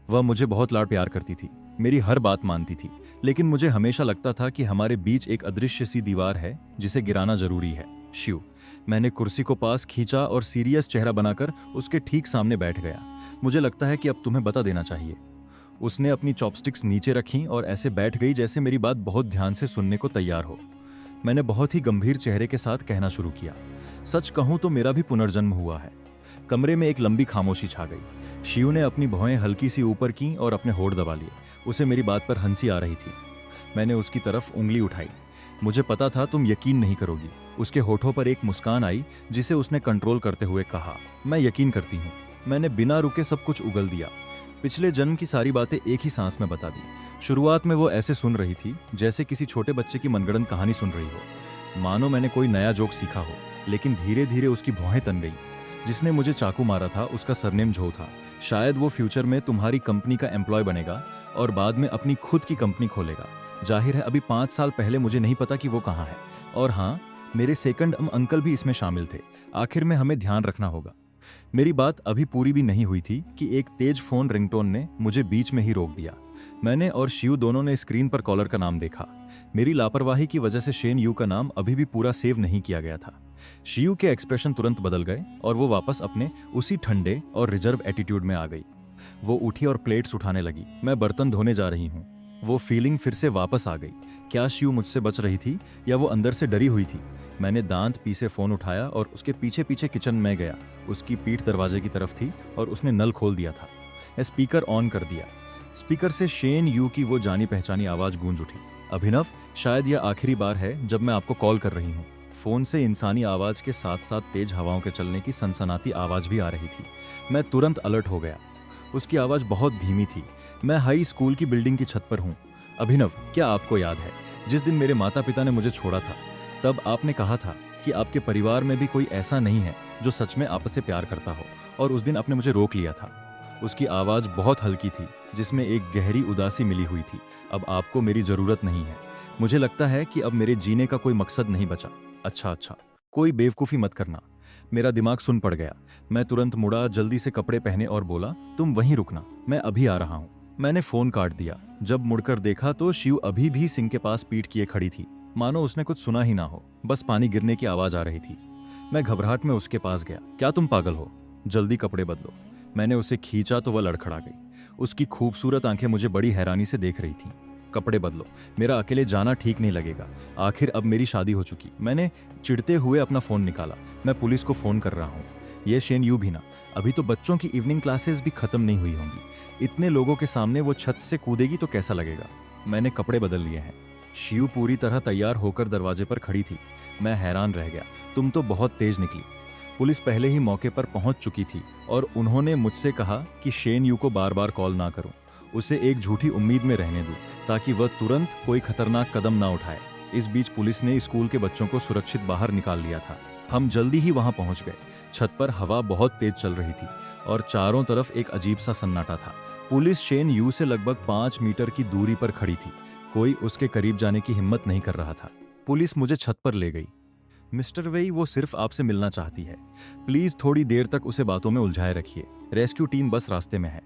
वह मुझे बहुत लाड प्यार करती थी, मेरी हर बात मानती थी, लेकिन मुझे हमेशा लगता था कि हमारे बीच एक अदृश्य सी दीवार है जिसे गिराना जरूरी है। शियू, मैंने कुर्सी को पास खींचा और सीरियस चेहरा बनाकर उसके ठीक सामने बैठ गया। मुझे लगता है कि अब तुम्हें बता देना चाहिए। उसने अपनी चॉपस्टिक्स नीचे रखीं और ऐसे बैठ गई जैसे मेरी बात बहुत ध्यान से सुनने को तैयार हो। मैंने बहुत ही गंभीर चेहरे के साथ कहना शुरू किया, सच कहूं तो मेरा भी पुनर्जन्म हुआ है। कमरे में एक लंबी खामोशी छा गई। शियू ने अपनी भौहें हल्की सी ऊपर की और अपने होठ दबा लिए। उसे मेरी बात पर हंसी आ रही थी। मैंने उसकी तरफ उंगली उठाई। मुझे पता था तुम यकीन नहीं करोगी। उसके होठों पर एक मुस्कान आई जिसे उसने कंट्रोल करते हुए कहा, मैं यकीन करती हूँ। मैंने बिना रुके सब कुछ उगल दिया। पिछले जन्म की सारी बातें एक ही सांस में बता दी। शुरुआत में वो ऐसे सुन रही थी जैसे किसी छोटे बच्चे की मनगढ़ंत कहानी सुन रही हो, मानो मैंने कोई नया जोक सीखा हो। लेकिन धीरे धीरे उसकी भौहें तन गई। जिसने मुझे चाकू मारा था उसका सरनेम झो था। शायद वो फ्यूचर में तुम्हारी कंपनी का एम्प्लॉय बनेगा और बाद में अपनी खुद की कंपनी खोलेगा। जाहिर है अभी 5 साल पहले मुझे नहीं पता कि वो कहाँ है। और हाँ, मेरे सेकंड अंकल भी इसमें शामिल थे। आखिर में हमें ध्यान रखना होगा। मेरी बात अभी पूरी भी नहीं हुई थी कि एक तेज फोन रिंगटोन ने मुझे बीच में ही रोक दिया। मैंने और शियू दोनों ने स्क्रीन पर कॉलर का नाम देखा। मेरी लापरवाही की वजह से शेन यू का नाम अभी भी पूरा सेव नहीं किया गया था। शियू के एक्सप्रेशन तुरंत बदल गए और वो वापस अपने उसी ठंडे और रिजर्व एटीट्यूड में आ गई। वो उठी और प्लेट्स उठाने लगी। मैं बर्तन धोने जा रही हूँ। वो फीलिंग फिर से वापस आ गई। क्या शियू मुझसे बच रही थी या वो अंदर से डरी हुई थी? मैंने दांत पीसे फोन उठाया और उसके पीछे पीछे किचन में गया। उसकी पीठ दरवाजे की तरफ थी और उसने नल खोल दिया था। स्पीकर ऑन कर दिया। स्पीकर से शेन यू की वो जानी पहचानी आवाज गूंज उठी, अभिनव, शायद यह आखिरी बार है जब मैं आपको कॉल कर रही हूँ। फोन से इंसानी आवाज के साथ साथ तेज हवाओं के चलने की सनसनाती आवाज भी आ रही थी। मैं तुरंत अलर्ट हो गया। उसकी आवाज बहुत धीमी थी। मैं हाई स्कूल की बिल्डिंग की छत पर हूँ। अभिनव, क्या आपको याद है जिस दिन मेरे माता पिता ने मुझे छोड़ा था? तब आपने कहा था कि आपके परिवार में भी कोई ऐसा नहीं है जो सच में आपसे प्यार करता हो, और उस दिन आपने मुझे रोक लिया था। उसकी आवाज बहुत हल्की थी जिसमें एक गहरी उदासी मिली हुई थी। अब आपको मेरी जरूरत नहीं है। मुझे लगता है कि अब मेरे जीने का कोई मकसद नहीं बचा। अच्छा, कोई बेवकूफ़ी मत करना। मेरा दिमाग सुन पड़ गया। मैं तुरंत मुड़ा, जल्दी से कपड़े पहने और बोला, तुम वहीं रुकना, मैं अभी आ रहा हूँ। मैंने फोन काट दिया। जब मुड़कर देखा तो शिव अभी भी सिंक के पास पीठ किए खड़ी थी, मानो उसने कुछ सुना ही ना हो। बस पानी गिरने की आवाज आ रही थी। मैं घबराहट में उसके पास गया। क्या तुम पागल हो? जल्दी कपड़े बदलो। मैंने उसे खींचा तो वह लड़खड़ा गई। उसकी खूबसूरत आंखें मुझे बड़ी हैरानी से देख रही थीं। कपड़े बदलो, मेरा अकेले जाना ठीक नहीं लगेगा। आखिर अब मेरी शादी हो चुकी। मैंने चिढ़ते हुए अपना फोन निकाला। मैं पुलिस को फोन कर रहा हूँ। ये शेन यू भी ना, अभी तो बच्चों की इवनिंग क्लासेस भी खत्म नहीं हुई होंगी। इतने लोगों के सामने वो छत से कूदेगी तो कैसा लगेगा? मैंने कपड़े बदल लिए हैं। शियू पूरी तरह तैयार होकर दरवाजे पर खड़ी थी। मैं हैरान रह गया। तुम तो बहुत तेज निकली। पुलिस पहले ही मौके पर पहुंच चुकी थी और उन्होंने मुझसे कहा कि शेन यू को बार बार कॉल ना करूं, उसे एक झूठी उम्मीद में रहने दूं ताकि वह तुरंत कोई खतरनाक कदम ना उठाए। इस बीच पुलिस ने स्कूल के बच्चों को सुरक्षित बाहर निकाल लिया था। हम जल्दी ही वहां पहुंच गए। छत पर हवा बहुत तेज चल रही थी और चारों तरफ एक अजीब सा सन्नाटा था। पुलिस शेन यू से लगभग 5 मीटर की दूरी पर खड़ी थी। कोई उसके करीब जाने की हिम्मत नहीं कर रहा था। पुलिस मुझे छत पर ले गई। मिस्टर वेई, वो सिर्फ आपसे मिलना चाहती है। प्लीज थोड़ी देर तक उसे बातों में उलझाए रखिए। रेस्क्यू टीम बस रास्ते में है।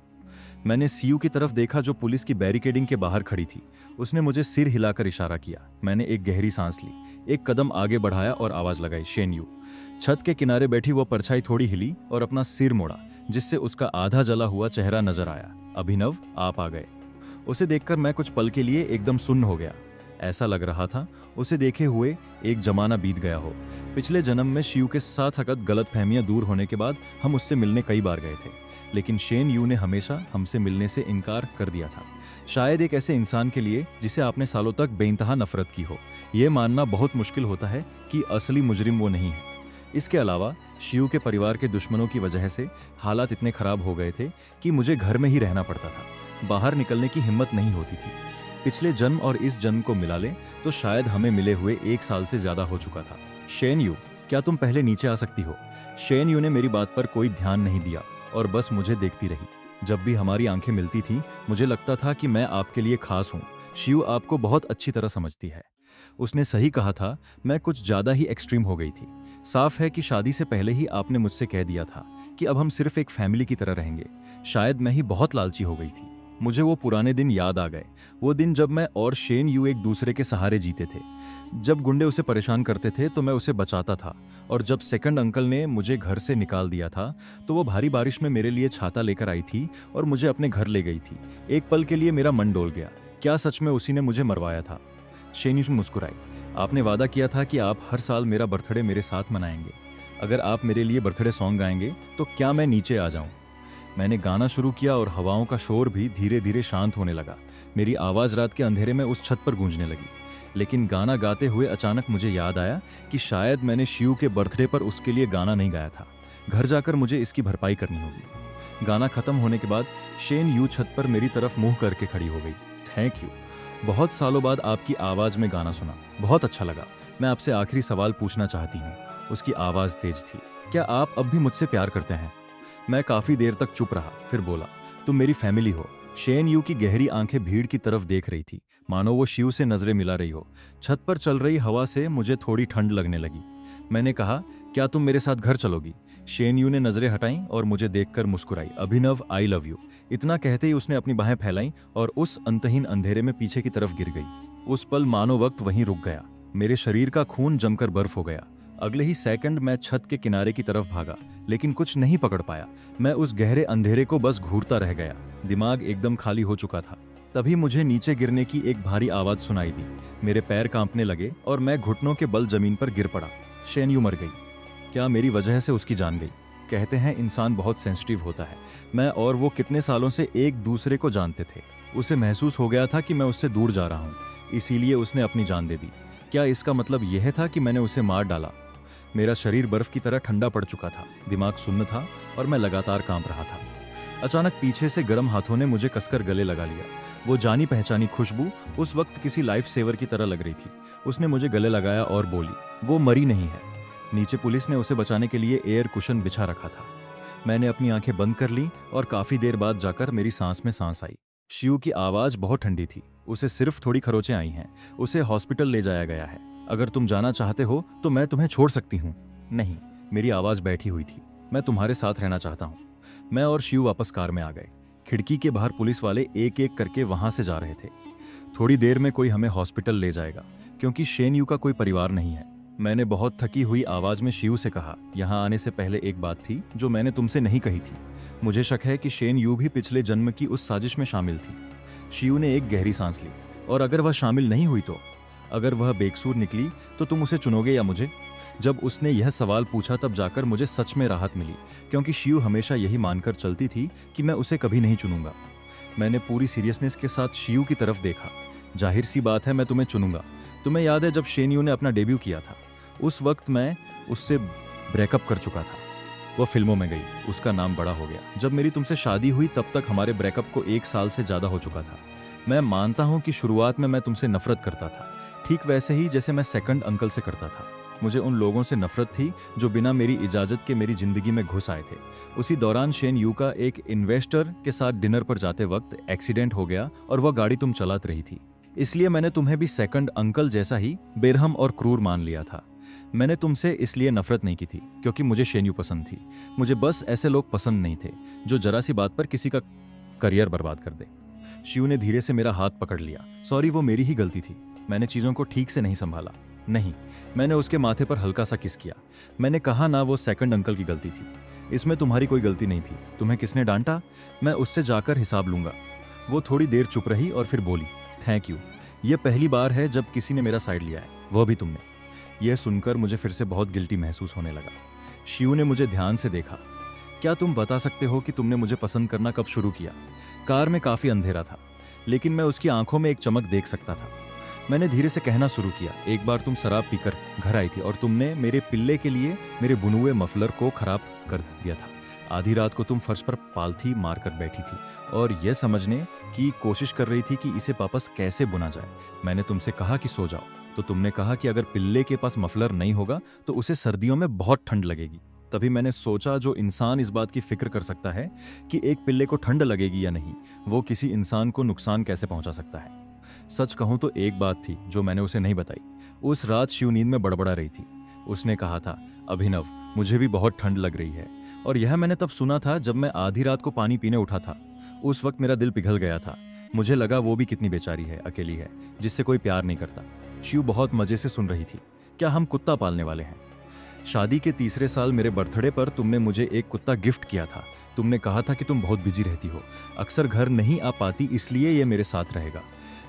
मैंने सीयू की तरफ देखा जो पुलिस की बैरिकेडिंग के बाहर खड़ी थी। उसने मुझे सिर हिलाकर इशारा किया। मैंने एक गहरी सांस ली, एक कदम आगे बढ़ाया और आवाज लगाई, शेन यू। छत के किनारे बैठी वो परछाई थोड़ी हिली और अपना सिर मोड़ा, जिससे उसका आधा जला हुआ चेहरा नजर आया। अभिनव, आप आ गए। उसे देखकर मैं कुछ पल के लिए एकदम सुन्न हो गया। ऐसा लग रहा था उसे देखे हुए एक जमाना बीत गया हो। पिछले जन्म में शियू के साथ अगत गलतफहमियां दूर होने के बाद हम उससे मिलने कई बार गए थे, लेकिन शेन यू ने हमेशा हमसे मिलने से इनकार कर दिया था। शायद एक ऐसे इंसान के लिए जिसे आपने सालों तक बेइंतहा नफरत की हो, यह मानना बहुत मुश्किल होता है कि असली मुजरिम वो नहीं है। इसके अलावा शियू के परिवार के दुश्मनों की वजह से हालात इतने खराब हो गए थे कि मुझे घर में ही रहना पड़ता था। बाहर निकलने की हिम्मत नहीं होती थी। पिछले जन्म और इस जन्म को मिला ले तो शायद हमें मिले हुए 1 साल से ज्यादा हो चुका था। शेन यू, क्या तुम पहले नीचे आ सकती हो? शेन यू ने मेरी बात पर कोई ध्यान नहीं दिया और बस मुझे देखती रही। जब भी हमारी आंखें मिलती थी मुझे लगता था कि मैं आपके लिए खास हूँ। शियू आपको बहुत अच्छी तरह समझती है। उसने सही कहा था, मैं कुछ ज्यादा ही एक्सट्रीम हो गई थी। साफ है कि शादी से पहले ही आपने मुझसे कह दिया था कि अब हम सिर्फ एक फैमिली की तरह रहेंगे। शायद मैं ही बहुत लालची हो गई थी। मुझे वो पुराने दिन याद आ गए, वो दिन जब मैं और शेन यू एक दूसरे के सहारे जीते थे। जब गुंडे उसे परेशान करते थे तो मैं उसे बचाता था, और जब सेकंड अंकल ने मुझे घर से निकाल दिया था तो वो भारी बारिश में मेरे लिए छाता लेकर आई थी और मुझे अपने घर ले गई थी। एक पल के लिए मेरा मन डोल गया, क्या सच में उसी ने मुझे मरवाया था? शेन यू मुस्कुराई। आपने वादा किया था कि आप हर साल मेरा बर्थडे मेरे साथ मनाएंगे। अगर आप मेरे लिए बर्थडे सॉन्ग गाएंगे तो क्या मैं नीचे आ जाऊं? मैंने गाना शुरू किया और हवाओं का शोर भी धीरे धीरे शांत होने लगा। मेरी आवाज रात के अंधेरे में उस छत पर गूंजने लगी। लेकिन गाना गाते हुए अचानक मुझे याद आया कि शायद मैंने शियू के बर्थडे पर उसके लिए गाना नहीं गाया था। घर जाकर मुझे इसकी भरपाई करनी होगी। गाना खत्म होने के बाद शेन यू छत पर मेरी तरफ मुंह करके खड़ी हो गई। Thank you. बहुत सालों बाद आपकी आवाज में गाना सुना, बहुत अच्छा लगा। मैं आपसे आखिरी सवाल पूछना चाहती हूँ। उसकी आवाज तेज थी। क्या आप अब भी मुझसे प्यार करते हैं? मैं काफी देर तक चुप रहा, फिर बोला, तुम मेरी फैमिली हो। शेन यू की गहरी आंखें भीड़ की तरफ देख रही थी, मानो वो शिव से नजरें मिला रही हो। छत पर चल रही हवा से मुझे थोड़ी ठंड लगने लगी। मैंने कहा, क्या तुम मेरे साथ घर चलोगी? शेन यू ने नजरें हटाईं और मुझे देखकर मुस्कुराई। अभिनव, आई लव यू। इतना कहते ही उसने अपनी बाहें फैलाईं और उस अंतहीन अंधेरे में पीछे की तरफ गिर गई। उस पल मानो वक्त वहीं रुक गया। मेरे शरीर का खून जमकर बर्फ हो गया। अगले ही सेकंड मैं छत के किनारे की तरफ भागा, लेकिन कुछ नहीं पकड़ पाया। मैं उस गहरे अंधेरे को बस घूरता रह गया। दिमाग एकदम खाली हो चुका था। तभी मुझे नीचे गिरने की एक भारी आवाज सुनाई दी। मेरे पैर कांपने लगे और मैं घुटनों के बल जमीन पर गिर पड़ा। शेन यू मर गई। क्या मेरी वजह से उसकी जान गई? कहते हैं इंसान बहुत सेंसिटिव होता है। मैं और वो कितने सालों से एक दूसरे को जानते थे। उसे महसूस हो गया था कि मैं उससे दूर जा रहा हूँ, इसीलिए उसने अपनी जान दे दी। क्या इसका मतलब यह था कि मैंने उसे मार डाला? मेरा शरीर बर्फ की तरह ठंडा पड़ चुका था, दिमाग सुन्न था और मैं लगातार कांप रहा था। अचानक पीछे से गर्म हाथों ने मुझे कसकर गले लगा लिया। वो जानी पहचानी खुशबू उस वक्त किसी लाइफ सेवर की तरह लग रही थी। उसने मुझे गले लगाया और बोली, वो मरी नहीं है। नीचे पुलिस ने उसे बचाने के लिए एयर कुशन बिछा रखा था। मैंने अपनी आंखें बंद कर ली और काफी देर बाद जाकर मेरी सांस में सांस आई। शिव की आवाज बहुत ठंडी थी। उसे सिर्फ थोड़ी खरोचें आई हैं। उसे हॉस्पिटल ले जाया गया है। अगर तुम जाना चाहते हो तो मैं तुम्हें छोड़ सकती हूँ। नहीं, मेरी आवाज बैठी हुई थी। मैं तुम्हारे साथ रहना चाहता हूँ। मैं और शिव वापस कार में आ गए। खिड़की के बाहर पुलिस वाले एक एक करके वहां से जा रहे थे। थोड़ी देर में कोई हमें हॉस्पिटल ले जाएगा, क्योंकि शेन यू का कोई परिवार नहीं है। मैंने बहुत थकी हुई आवाज में शिव से कहा, यहाँ आने से पहले एक बात थी जो मैंने तुमसे नहीं कही थी। मुझे शक है कि शेन यू भी पिछले जन्म की उस साजिश में शामिल थी। शिव ने एक गहरी सांस ली। और अगर वह शामिल नहीं हुई तो? अगर वह बेकसूर निकली तो तुम उसे चुनोगे या मुझे? जब उसने यह सवाल पूछा तब जाकर मुझे सच में राहत मिली, क्योंकि शिव हमेशा यही मानकर चलती थी कि मैं उसे कभी नहीं चुनूंगा। मैंने पूरी सीरियसनेस के साथ शिव की तरफ देखा। जाहिर सी बात है, मैं तुम्हें चुनूंगा। तुम्हें याद है जब शेन यू ने अपना डेब्यू किया था? उस वक्त मैं उससे ब्रेकअप कर चुका था। वह फिल्मों में गई, उसका नाम बड़ा हो गया। जब मेरी तुमसे शादी हुई तब तक हमारे ब्रेकअप को 1 साल से ज्यादा हो चुका था। मैं मानता हूं कि शुरुआत में मैं तुमसे नफरत करता था, ठीक वैसे ही जैसे मैं सेकंड अंकल से करता था। मुझे उन लोगों से नफरत थी जो बिना मेरी इजाजत के मेरी जिंदगी में घुस आए थे। उसी दौरान शेन यू का एक इन्वेस्टर के साथ डिनर पर जाते वक्त एक्सीडेंट हो गया और वह गाड़ी तुम चलात रही थी। इसलिए मैंने तुम्हें भी सेकंड अंकल जैसा ही बेरहम और क्रूर मान लिया था। मैंने तुमसे इसलिए नफरत नहीं की थी क्योंकि मुझे शेन्यू पसंद थी। मुझे बस ऐसे लोग पसंद नहीं थे जो जरा सी बात पर किसी का करियर बर्बाद कर दे। शिव ने धीरे से मेरा हाथ पकड़ लिया। सॉरी, वो मेरी ही गलती थी। मैंने चीज़ों को ठीक से नहीं संभाला। नहीं, मैंने उसके माथे पर हल्का सा किस किया। मैंने कहा ना, वो सेकंड अंकल की गलती थी। इसमें तुम्हारी कोई गलती नहीं थी। तुम्हें किसने डांटा? मैं उससे जाकर हिसाब लूंगा। वो थोड़ी देर चुप रही और फिर बोली, थैंक यू। ये पहली बार है जब किसी ने मेरा साइड लिया है, वह भी तुमने। यह सुनकर मुझे फिर से बहुत गिल्टी महसूस होने लगा। शिव ने मुझे ध्यान से देखा। क्या तुम बता सकते हो कि तुमने मुझे पसंद करना कब शुरू किया? कार में काफी अंधेरा था, लेकिन मैं उसकी आंखों में एक चमक देख सकता था। मैंने धीरे से कहना शुरू किया, एक बार तुम शराब पीकर घर आई थी और तुमने मेरे पिल्ले के लिए मेरे बुने हुए मफलर को खराब कर दिया था। आधी रात को तुम फर्श पर पालथी मारकर बैठी थी और यह समझने की कोशिश कर रही थी कि इसे वापस कैसे बुना जाए। मैंने तुमसे कहा कि सो जाओ, तो तुमने कहा कि अगर पिल्ले के पास मफलर नहीं होगा तो उसे सर्दियों में बहुत ठंड लगेगी। तभी मैंने सोचा, जो इंसान इस बात की फिक्र कर सकता है कि एक पिल्ले को ठंड लगेगी या नहीं, वो किसी इंसान को नुकसान कैसे पहुंचा सकता है। सच कहूं तो एक बात थी जो मैंने उसे नहीं बताई। उस रात शिव नींद में बड़बड़ा रही थी। उसने कहा था, अभिनव, मुझे भी बहुत ठंड लग रही है। और यह मैंने तब सुना था जब मैं आधी रात को पानी पीने उठा था। उस वक्त मेरा दिल पिघल गया था। मुझे लगा वो भी कितनी बेचारी है, अकेली है, जिससे कोई प्यार नहीं करता। शिव बहुत मजे से सुन रही थी। क्या हम कुत्ता पालने वाले हैं? शादी के तीसरे साल मेरे बर्थडे पर तुमने मुझे एक कुत्ता गिफ्ट किया था। तुमने कहा था कि तुम बहुत बिजी रहती हो, अक्सर घर नहीं आ पाती, इसलिए यह मेरे साथ रहेगा।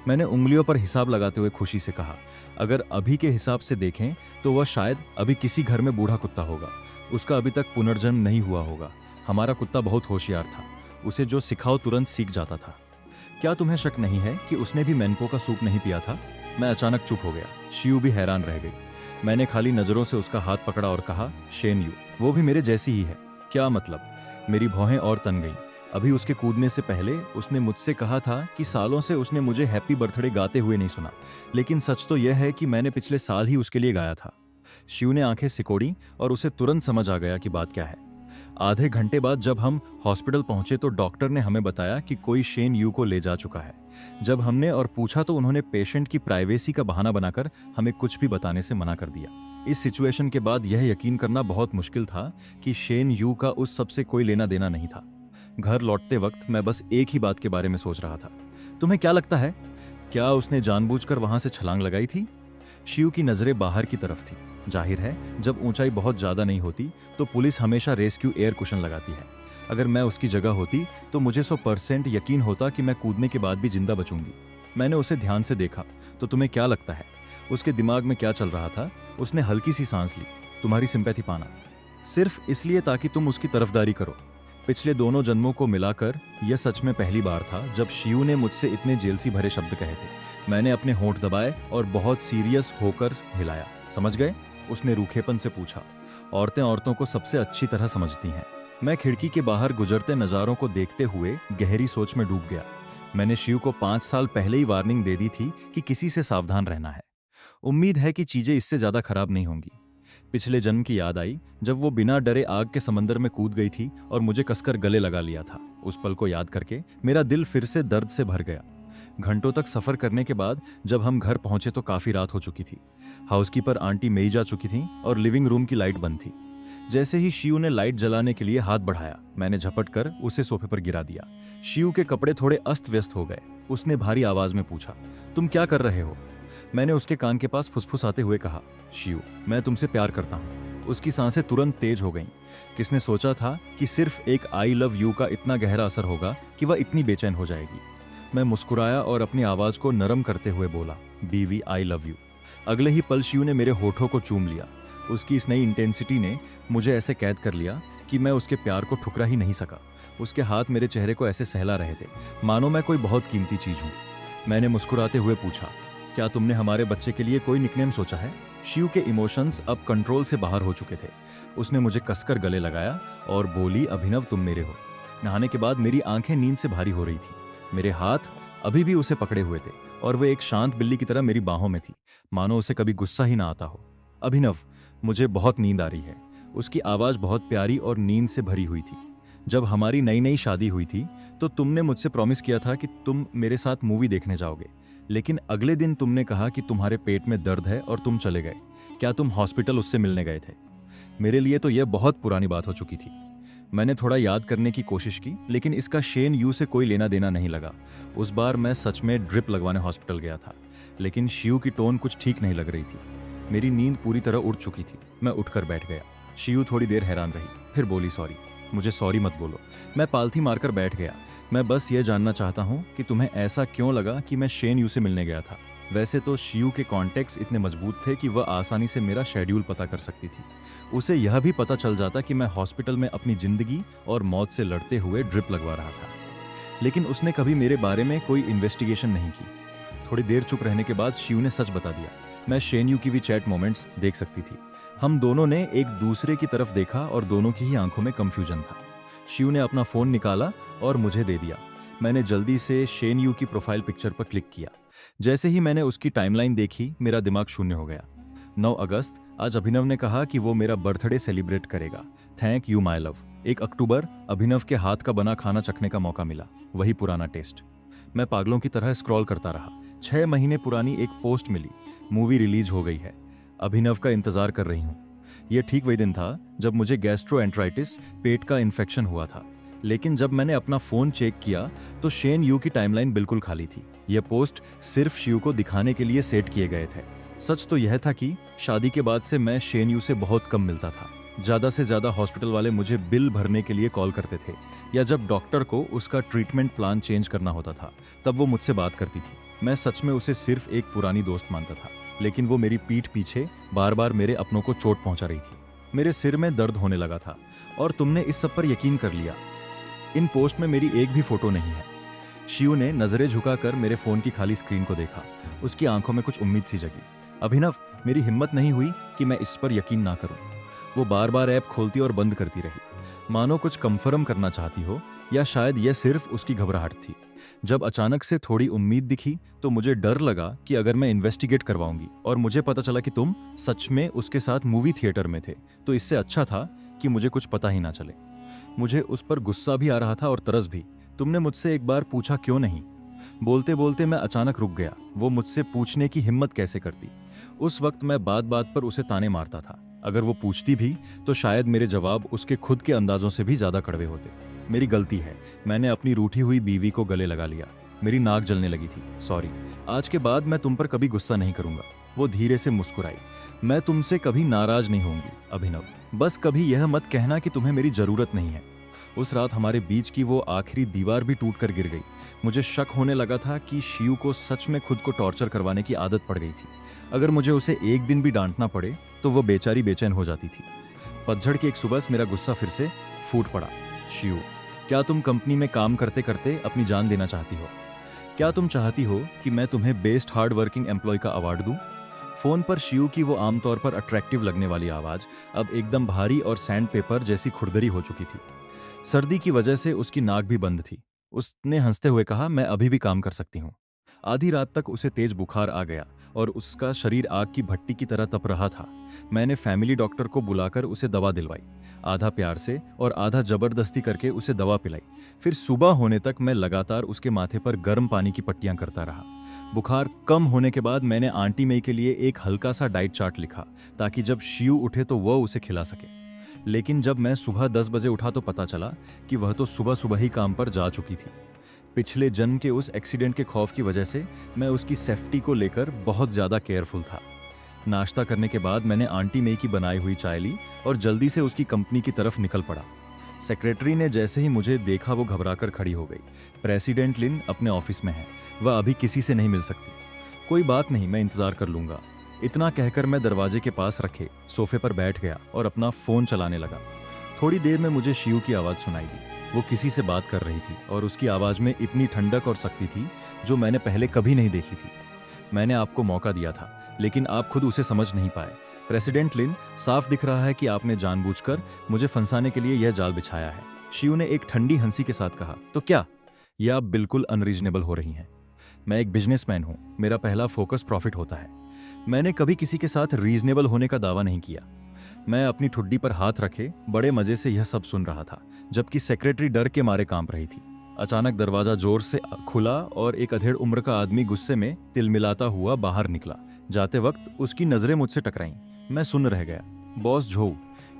मैंने उंगलियों पर हिसाब लगाते हुए खुशी से कहा, अगर अभी के हिसाब से देखें तो वह शायद अभी किसी घर में बूढ़ा कुत्ता होगा। उसका अभी तक पुनर्जन्म नहीं हुआ होगा। हमारा कुत्ता बहुत होशियार था। उसे जो सिखाओ तुरंत सीख जाता था। क्या तुम्हें शक नहीं है कि उसने भी मैनपो का सूप नहीं पिया था? मैं अचानक चुप हो गया। शिव भी हैरान रह गई। मैंने खाली नजरों से उसका हाथ पकड़ा और कहा, शेन यू, वो भी मेरे जैसी ही है। क्या मतलब? मेरी भौहें और तन गईं। अभी उसके कूदने से पहले उसने मुझसे कहा था कि सालों से उसने मुझे हैप्पी बर्थडे गाते हुए नहीं सुना, लेकिन सच तो यह है कि मैंने पिछले साल ही उसके लिए गाया था। शिव ने आंखें सिकोड़ी और उसे तुरंत समझ आ गया कि बात क्या है। आधे घंटे बाद जब हम हॉस्पिटल पहुंचे तो डॉक्टर ने हमें बताया कि कोई शेन यू को ले जा चुका है। जब हमने और पूछा तो उन्होंने पेशेंट की प्राइवेसी का बहाना बनाकर हमें कुछ भी बताने से मना कर दिया। इस सिचुएशन के बाद यह यकीन करना बहुत मुश्किल था कि शेन यू का उस सब से कोई लेना देना नहीं था। घर लौटते वक्त मैं बस एक ही बात के बारे में सोच रहा था। तुम्हें क्या लगता है, क्या उसने जानबूझकर वहां से छलांग लगाई थी? शिव की नजरें बाहर की तरफ थी। जाहिर है, जब ऊंचाई बहुत ज्यादा नहीं होती तो पुलिस हमेशा रेस्क्यू एयर कुशन लगाती है। अगर मैं उसकी जगह होती तो मुझे 100% यकीन होता कि मैं कूदने के बाद भी जिंदा बचूंगी। मैंने उसे ध्यान से देखा। तो तुम्हें क्या लगता है उसके दिमाग में क्या चल रहा था? उसने हल्की सी सांस ली। तुम्हारी सिंपैथी पाना, सिर्फ इसलिए ताकि तुम उसकी तरफदारी करो। पिछले दोनों जन्मों को मिलाकर यह सच में पहली बार था जब शिव ने मुझसे इतने जेलसी भरे शब्द कहे थे। मैंने अपने होंठ दबाए और बहुत सीरियस होकर हिलाया। समझ गए? उसने रूखेपन से पूछा। औरतें औरतों को सबसे अच्छी तरह समझती हैं। मैं खिड़की के बाहर गुजरते नज़ारों को देखते हुए गहरी सोच में डूब गया। मैंने शिव को 5 साल पहले ही वार्निंग दे दी थी कि किसी से सावधान रहना है। उम्मीद है कि चीजें इससे ज्यादा खराब नहीं होंगी। पिछले जन्म की याद आई जब वो बिना डरे आग के समंदर में कूद गई थी और मुझे कसकर गले लगा लिया था। उस पल को याद करके मेरा दिल फिर से दर्द से भर गया। घंटों तक सफर करने के बाद जब हम घर पहुंचे तो काफी रात हो चुकी थी। हाउसकीपर आंटी मेई जा चुकी थी और लिविंग रूम की लाइट बंद थी। जैसे ही शिव ने लाइट जलाने के लिए हाथ बढ़ाया, मैंने झपट कर उसे सोफे पर गिरा दिया। शिव के कपड़े थोड़े अस्त व्यस्त हो गए। उसने भारी आवाज में पूछा, तुम क्या कर रहे हो? मैंने उसके कान के पास फुसफुसाते हुए कहा, शिव, मैं तुमसे प्यार करता हूँ। उसकी सांसें तुरंत तेज हो गईं। किसने सोचा था कि सिर्फ एक आई लव यू का इतना गहरा असर होगा कि वह इतनी बेचैन हो जाएगी। मैं मुस्कुराया और अपनी आवाज को नरम करते हुए बोला, बीवी, आई लव यू। अगले ही पल शिव ने मेरे होठों को चूम लिया। उसकी इस नई इंटेंसिटी ने मुझे ऐसे कैद कर लिया कि मैं उसके प्यार को ठुकरा ही नहीं सका। उसके हाथ मेरे चेहरे को ऐसे सहला रहे थे मानो मैं कोई बहुत कीमती चीज हूँ। मैंने मुस्कुराते हुए पूछा, क्या तुमने हमारे बच्चे के लिए कोई निकनेम सोचा है? शिव के इमोशंस अब कंट्रोल से बाहर हो चुके थे। उसने मुझे कसकर गले लगाया और बोली, अभिनव, तुम मेरे हो। नहाने के बाद मेरी आंखें नींद से भारी हो रही थी। मेरे हाथ अभी भी उसे पकड़े हुए थे और वह एक शांत बिल्ली की तरह मेरी बाहों में थी, मानो उसे कभी गुस्सा ही ना आता हो। अभिनव, मुझे बहुत नींद आ रही है। उसकी आवाज बहुत प्यारी और नींद से भरी हुई थी। जब हमारी नई नई शादी हुई थी तो तुमने मुझसे प्रॉमिस किया था कि तुम मेरे साथ मूवी देखने जाओगे। लेकिन अगले दिन तुमने कहा कि तुम्हारे पेट में दर्द है और तुम चले गए। क्या तुम हॉस्पिटल उससे मिलने गए थे? मेरे लिए तो यह बहुत पुरानी बात हो चुकी थी। मैंने थोड़ा याद करने की कोशिश की, लेकिन इसका शेन यू से कोई लेना देना नहीं लगा। उस बार मैं सच में ड्रिप लगवाने हॉस्पिटल गया था, लेकिन शियू की टोन कुछ ठीक नहीं लग रही थी। मेरी नींद पूरी तरह उड़ चुकी थी। मैं उठकर बैठ गया। शियू थोड़ी देर हैरान रही, फिर बोली, सॉरी। मुझे सॉरी मत बोलो। मैं पालथी मारकर बैठ गया। मैं बस ये जानना चाहता हूँ कि तुम्हें ऐसा क्यों लगा कि मैं शेन यू से मिलने गया था। वैसे तो शियू के कॉन्टेक्ट्स इतने मजबूत थे कि वह आसानी से मेरा शेड्यूल पता कर सकती थी। उसे यह भी पता चल जाता कि मैं हॉस्पिटल में अपनी जिंदगी और मौत से लड़ते हुए ड्रिप लगवा रहा था। लेकिन उसने कभी मेरे बारे में कोई इन्वेस्टिगेशन नहीं की। थोड़ी देर चुप रहने के बाद शियू ने सच बता दिया। मैं शेन यू की भी चैट मोमेंट्स देख सकती थी। हम दोनों ने एक दूसरे की तरफ देखा और दोनों की ही आंखों में कंफ्यूजन था। शियू ने अपना फोन निकाला और मुझे दे दिया। मैंने जल्दी से शेन यू की प्रोफाइल पिक्चर पर क्लिक किया। जैसे ही मैंने उसकी टाइमलाइन देखी, मेरा दिमाग शून्य हो गया। 9 अगस्त, आज अभिनव ने कहा कि वो मेरा बर्थडे सेलिब्रेट करेगा। Thank you my love. 1 अक्टूबर, अभिनव के हाथ का बना खाना चखने का मौका मिला। वही पुराना टेस्ट। मैं पागलों की तरह स्क्रॉल करता रहा। 6 महीने पुरानी एक पोस्ट मिली। मूवी रिलीज हो गई है। अभिनव का इंतजार कर रही हूँ। यह ठीक वही दिन था जब मुझे गैस्ट्रोएंटराइटिस, पेट का इन्फेक्शन हुआ था। लेकिन जब मैंने अपना फोन चेक किया तो शेन यू की टाइमलाइन बिल्कुल खाली थी। यह पोस्ट सिर्फ शियू को दिखाने के लिए सेट किए गए थे। सच तो यह था कि शादी के बाद से मैं शेन यू से बहुत कम मिलता था। ज्यादा से ज्यादा हॉस्पिटल वाले मुझे बिल भरने के लिए कॉल करते थे, या जब डॉक्टर को उसका ट्रीटमेंट प्लान चेंज करना होता था तब वो मुझसे बात करती थी। मैं सच में उसे सिर्फ एक पुरानी दोस्त मानता था, लेकिन वो मेरी पीठ पीछे बार बार मेरे अपनों को चोट पहुंचा रही थी। मेरे सिर में दर्द होने लगा था और तुमने इस सब पर यकीन कर लिया। इन पोस्ट में मेरी एक भी फोटो नहीं है। शियू ने नजरें झुकाकर मेरे फोन की खाली स्क्रीन को देखा। उसकी आंखों में कुछ उम्मीद सी जगी। अभिनव, मेरी हिम्मत नहीं हुई कि मैं इस पर यकीन ना करूं। वो बार बार ऐप खोलती और बंद करती रही, मानो कुछ कंफर्म करना चाहती हो, या शायद यह सिर्फ उसकी घबराहट थी। जब अचानक से थोड़ी उम्मीद दिखी तो मुझे डर लगा कि अगर मैं इन्वेस्टिगेट करवाऊंगी और मुझे पता चला कि तुम सच में उसके साथ मूवी थिएटर में थे, तो इससे अच्छा था कि मुझे कुछ पता ही ना चले। मुझे उस पर गुस्सा भी आ रहा था और तरस भी। तुमने मुझसे एक बार पूछा क्यों नहीं। बोलते बोलते मैं अचानक रुक गया। वो मुझसे पूछने की हिम्मत कैसे करती। उस वक्त मैं बात बात पर उसे ताने मारता था। अगर वो पूछती भी तो शायद मेरे जवाब उसके खुद के अंदाजों से भी ज्यादा कड़वे होते। मेरी गलती है। मैंने अपनी रूठी हुई बीवी को गले लगा लिया। मेरी नाक जलने लगी थी। सॉरी। आज के बाद मैं तुम पर कभी गुस्सा नहीं करूंगा। वो धीरे से मुस्कुराई। मैं तुमसे कभी नाराज नहीं होंगी अभिनव। बस कभी यह मत कहना कि तुम्हें मेरी जरूरत नहीं है। उस रात हमारे बीच की वो आखिरी दीवार भी टूटकर गिर गई। मुझे शक होने लगा था कि शियू को सच में खुद को टॉर्चर करवाने की आदत पड़ गई थी। अगर मुझे उसे एक दिन भी डांटना पड़े तो वो बेचारी बेचैन हो जाती थी। पतझड़ की एक सुबह मेरा गुस्सा फिर से फूट पड़ा। शियू, क्या तुम कंपनी में काम करते करते अपनी जान देना चाहती हो? क्या तुम चाहती हो कि मैं तुम्हें बेस्ट हार्ड वर्किंग एम्प्लॉय का अवार्ड दूं? फोन पर शियू की वो आमतौर पर अट्रैक्टिव लगने वाली आवाज अब एकदम भारी और सैंड पेपर जैसी खुरदरी हो चुकी थी। सर्दी की वजह से उसकी नाक भी बंद थी। उसने हंसते हुए कहा, मैं अभी भी काम कर सकती हूँ। आधी रात तक उसे तेज बुखार आ गया और उसका शरीर आग की भट्टी की तरह तप रहा था। मैंने फैमिली डॉक्टर को बुलाकर उसे दवा दिलवाई। आधा प्यार से और आधा जबरदस्ती करके उसे दवा पिलाई। फिर सुबह होने तक मैं लगातार उसके माथे पर गर्म पानी की पट्टियां करता रहा। बुखार कम होने के बाद मैंने आंटी मई के लिए एक हल्का सा डाइट चार्ट लिखा, ताकि जब शियू उठे तो वह उसे खिला सके। लेकिन जब मैं सुबह 10 बजे उठा तो पता चला कि वह तो सुबह सुबह ही काम पर जा चुकी थी। पिछले जन्म के उस एक्सीडेंट के खौफ की वजह से मैं उसकी सेफ्टी को लेकर बहुत ज्यादा केयरफुल था। नाश्ता करने के बाद मैंने आंटी मई की बनाई हुई चाय ली और जल्दी से उसकी कंपनी की तरफ निकल पड़ा। सेक्रेटरी ने जैसे ही मुझे देखा वो घबराकर खड़ी हो गई। प्रेसिडेंट लिन अपने ऑफिस में है, वह अभी किसी से नहीं मिल सकती। कोई बात नहीं, मैं इंतजार कर लूंगा। इतना कहकर मैं दरवाजे के पास रखे सोफे पर बैठ गया और अपना फोन चलाने लगा। थोड़ी देर में मुझे शियू की आवाज सुनाई दी। वो किसी से बात कर रही थी और उसकी आवाज में इतनी ठंडक और सख्ती थी जो मैंने पहले कभी नहीं देखी थी। मैंने आपको मौका दिया था, लेकिन आप खुद उसे समझ नहीं पाए। प्रेसिडेंट लिन, साफ दिख रहा है कि आपने जानबूझकर मुझे फंसाने के लिए यह जाल बिछाया है। शियू ने एक ठंडी हंसी के साथ कहा, तो क्या यह आप बिल्कुल अनरीजनेबल हो रही हैं। मैं एक बिजनेसमैन हूं, मेरा पहला फोकस प्रॉफिट होता है। मैंने कभी किसी के साथ रीजनेबल होने का दावा नहीं किया। मैं अपनी ठुड्डी पर हाथ रखे बड़े मजे से यह सब सुन रहा था, जबकि सेक्रेटरी डर के मारे कांप रही थी। अचानक दरवाजा जोर से खुला और एक अधेड़ उम्र का आदमी गुस्से में तिलमिलाता हुआ बाहर निकला। जाते वक्त उसकी नजरें मुझसे टकराईं। मैं सुन रह गया। बॉस झोउ,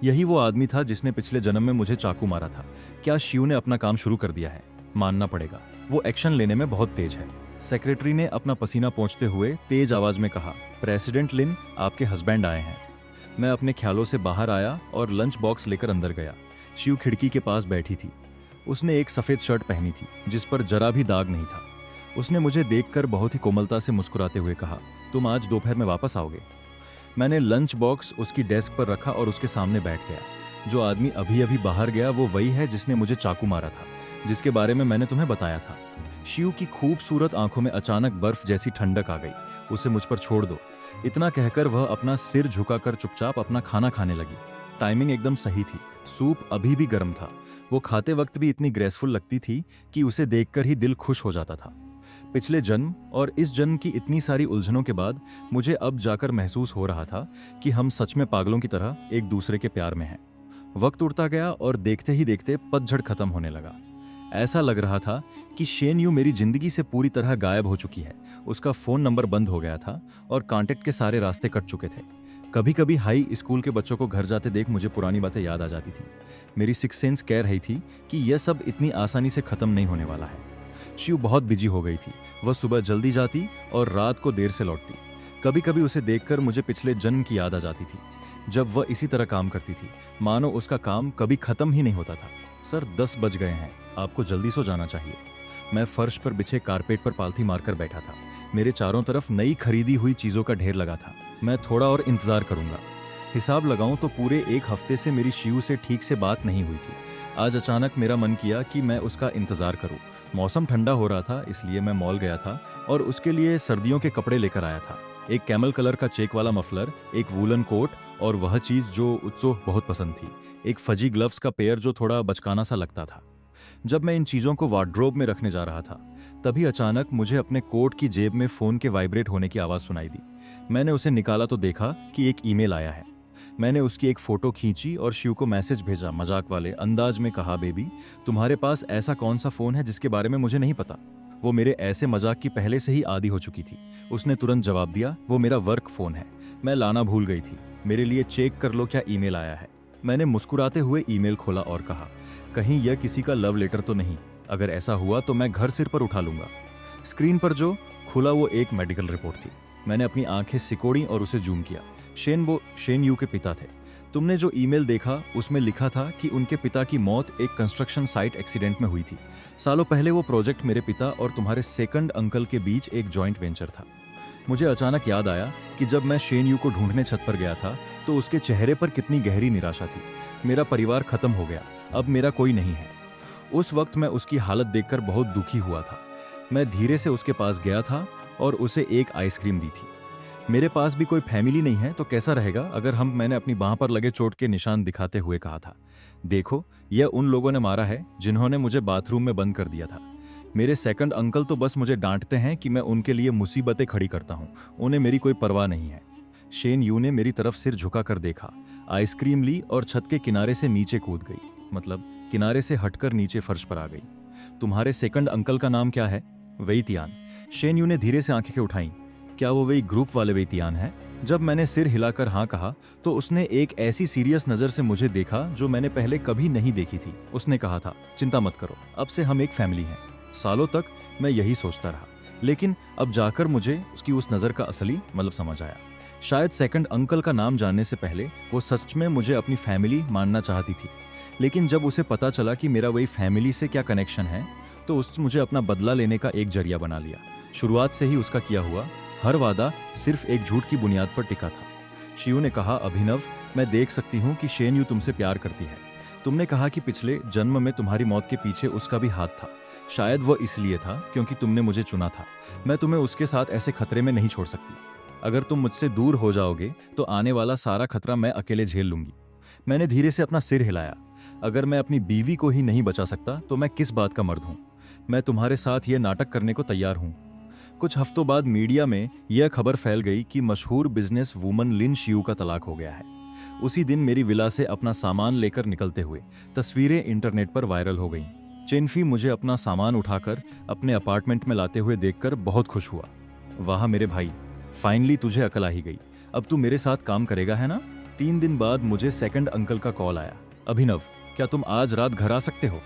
यही वो आदमी था जिसने पिछले जन्म में मुझे चाकू मारा था। क्या शिव ने अपना काम शुरू कर दिया है? मानना पड़ेगा, वो एक्शन लेने में बहुत तेज है। सेक्रेटरी ने अपना पसीना पोंछते हुए तेज आवाज में कहा, प्रेसिडेंट लिन, आपके हस्बैंड आए हैं। मैं अपने ख्यालों से बाहर आया और लंच बॉक्स लेकर अंदर गया। शिव खिड़की के पास बैठी थी। उसने एक सफेद शर्ट पहनी थी जिस पर जरा भी दाग नहीं था। उसने मुझे देखकर बहुत ही कोमलता से मुस्कुराते हुए कहा, तुम आज दोपहर में वापस आओगे? मैंने लंच बॉक्स उसकी डेस्क पर रखा और उसके सामने बैठ गया। जो आदमी अभी अभी बाहर गया वो वही है जिसने मुझे चाकू मारा था, जिसके बारे में मैंने तुम्हें बताया था। शिव की खूबसूरत आंखों में अचानक बर्फ जैसी ठंडक आ गई। उसे मुझ पर छोड़ दो, इतना कहकर वह अपना सिर झुकाकर चुपचाप अपना खाना खाने लगी। टाइमिंग एकदम सही थी। सूप अभी भी गर्म था। वो खाते वक्त भी इतनी ग्रेसफुल लगती थी कि उसे देखकर ही दिल खुश हो जाता था। पिछले जन्म और इस जन्म की इतनी सारी उलझनों के बाद मुझे अब जाकर महसूस हो रहा था कि हम सच में पागलों की तरह एक दूसरे के प्यार में हैं। वक्त उड़ता गया और देखते ही देखते पतझड़ खत्म होने लगा। ऐसा लग रहा था कि शेन यू मेरी जिंदगी से पूरी तरह गायब हो चुकी है। उसका फोन नंबर बंद हो गया था और कांटेक्ट के सारे रास्ते कट चुके थे। कभी कभी हाई स्कूल के बच्चों को घर जाते देख मुझे पुरानी बातें याद आ जाती थी। मेरी सिक्स सेंस कह रही थी कि यह सब इतनी आसानी से खत्म नहीं होने वाला है। शिव बहुत बिजी हो गई थी। वह सुबह जल्दी जाती और रात को देर से लौटती। कभी कभी उसे देखकर मुझे पिछले जन्म की याद आ जाती थी, जब वह इसी तरह काम करती थी, मानो उसका काम कभी खत्म ही नहीं होता था। सर, 10 बज गए हैं, आपको जल्दी सो जाना चाहिए। मैं फर्श पर बिछे कारपेट पर पालथी मारकर बैठा था। मेरे चारों तरफ नई खरीदी हुई चीजों का ढेर लगा था। मैं थोड़ा और इंतजार करूंगा। हिसाब लगाऊं तो पूरे एक हफ्ते से मेरी शिव से ठीक से बात नहीं हुई थी। आज अचानक मेरा मन किया कि मैं उसका इंतजार करूं। मौसम ठंडा हो रहा था, इसलिए मैं मॉल गया था और उसके लिए सर्दियों के कपड़े लेकर आया था। एक कैमल कलर का चेक वाला मफलर, एक वूलन कोट और वह चीज जो उसको बहुत पसंद थी, एक फजी ग्लव्स का पेयर जो थोड़ा बचकाना सा लगता था। जब मैं इन चीजों को वार्डरोब में रखने जा रहा था, तभी अचानक मुझे अपने कोट की जेब में फोन के वाइब्रेट होने की आवाज सुनाई दी। मैंने उसे निकाला तो देखा कि एक ईमेल आया है। मैंने उसकी एक फोटो खींची और शिव को मैसेज भेजा। मजाक वाले अंदाज में कहा, बेबी, तुम्हारे पास ऐसा कौन सा फोन है जिसके बारे में मुझे नहीं पता? वो मेरे ऐसे मजाक की पहले से ही आदी हो चुकी थी। उसने तुरंत जवाब दिया, वो मेरा वर्क फोन है, मैं लाना भूल गई थी। मेरे लिए चेक कर लो क्या ईमेल आया है। मैंने मुस्कुराते हुए ईमेल खोला और कहा, कहीं यह किसी का लव लेटर तो नहीं? अगर ऐसा हुआ तो मैं घर सिर पर उठा लूंगा। स्क्रीन पर जो खुला वो एक मेडिकल रिपोर्ट थी। मैंने अपनी आंखें सिकोड़ी और उसे जूम किया। वो शेन यू के पिता थे। तुमने जो ईमेल देखा उसमें लिखा था कि उनके पिता की मौत एक कंस्ट्रक्शन साइट एक्सीडेंट में हुई थी। सालों पहले वो प्रोजेक्ट मेरे पिता और तुम्हारे सेकंड अंकल के बीच एक जॉइंट वेंचर था। मुझे अचानक याद आया कि जब मैं शेन यू को ढूंढने छत पर गया था तो उसके चेहरे पर कितनी गहरी निराशा थी। मेरा परिवार खत्म हो गया, अब मेरा कोई नहीं है। उस वक्त मैं उसकी हालत देखकर बहुत दुखी हुआ था। मैं धीरे से उसके पास गया था और उसे एक आइसक्रीम दी थी। मेरे पास भी कोई फैमिली नहीं है तो कैसा रहेगा अगर मैंने अपनी बाह पर लगे चोट के निशान दिखाते हुए कहा था, देखो, यह उन लोगों ने मारा है जिन्होंने मुझे बाथरूम में बंद कर दिया था। मेरे सेकंड अंकल तो बस मुझे डांटते हैं कि मैं उनके लिए मुसीबतें खड़ी करता हूँ, उन्हें मेरी कोई परवाह नहीं है। शेन यू ने मेरी तरफ सिर झुकाकर देखा, आइसक्रीम ली और छत के किनारे से नीचे कूद गई, मतलब किनारे से हटकर नीचे फर्श पर आ गई। तुम्हारे सेकंड अंकल का नाम क्या है? वेइतियान। शेन यू ने धीरे से आंखें उठाई। क्या वो वही ग्रुप वाले वेइतियान है? जब मैंने सिर हिलाकर हाँ कहा तो उसने एक ऐसी सीरियस नजर से मुझे देखा जो मैंने पहले कभी नहीं देखी थी। उसने कहा था, चिंता मत करो, अब से हम एक फैमिली हैं। सालों तक मैं यही सोचता रहा, लेकिन अब जाकर मुझे उसकी उस नजर का असली मतलब समझ आया। शायद सेकंड अंकल का नाम जानने से पहले वो सच में मुझे अपनी फैमिली मानना चाहती थी, लेकिन जब उसे पता चला कि मेरा वही फैमिली से क्या कनेक्शन है तो उसने मुझे अपना बदला लेने का एक जरिया बना लिया। शुरुआत से ही उसका किया हुआ हर वादा सिर्फ एक झूठ की बुनियाद पर टिका था। शिव ने कहा, अभिनव, मैं देख सकती हूँ कि शेन यू तुमसे प्यार करती है। तुमने कहा कि पिछले जन्म में तुम्हारी मौत के पीछे उसका भी हाथ था। शायद वह इसलिए था क्योंकि तुमने मुझे चुना था। मैं तुम्हें उसके साथ ऐसे खतरे में नहीं छोड़ सकती। अगर तुम मुझसे दूर हो जाओगे तो आने वाला सारा खतरा मैं अकेले झेल लूंगी। मैंने धीरे से अपना सिर हिलाया। अगर मैं अपनी बीवी को ही नहीं बचा सकता तो मैं किस बात का मर्द हूँ? मैं तुम्हारे साथ यह नाटक करने को तैयार हूँ। कुछ हफ्तों बाद मीडिया में यह खबर फैल गई कि मशहूर बिजनेस वूमन लिन शियू का तलाक हो गया है। उसी दिन मेरी विला से अपना सामान लेकर निकलते हुए तस्वीरें इंटरनेट पर वायरल हो गईं। चेनफी मुझे अपना सामान उठाकर अपने अपार्टमेंट में लाते हुए देखकर बहुत खुश हुआ। वाह मेरे भाई, फाइनली तुझे अकल आ ही गई। अब तू मेरे साथ काम करेगा है ना? 3 दिन बाद मुझे सेकंड अंकल का कॉल आया। अभिनव, क्या तुम आज रात घर आ सकते हो?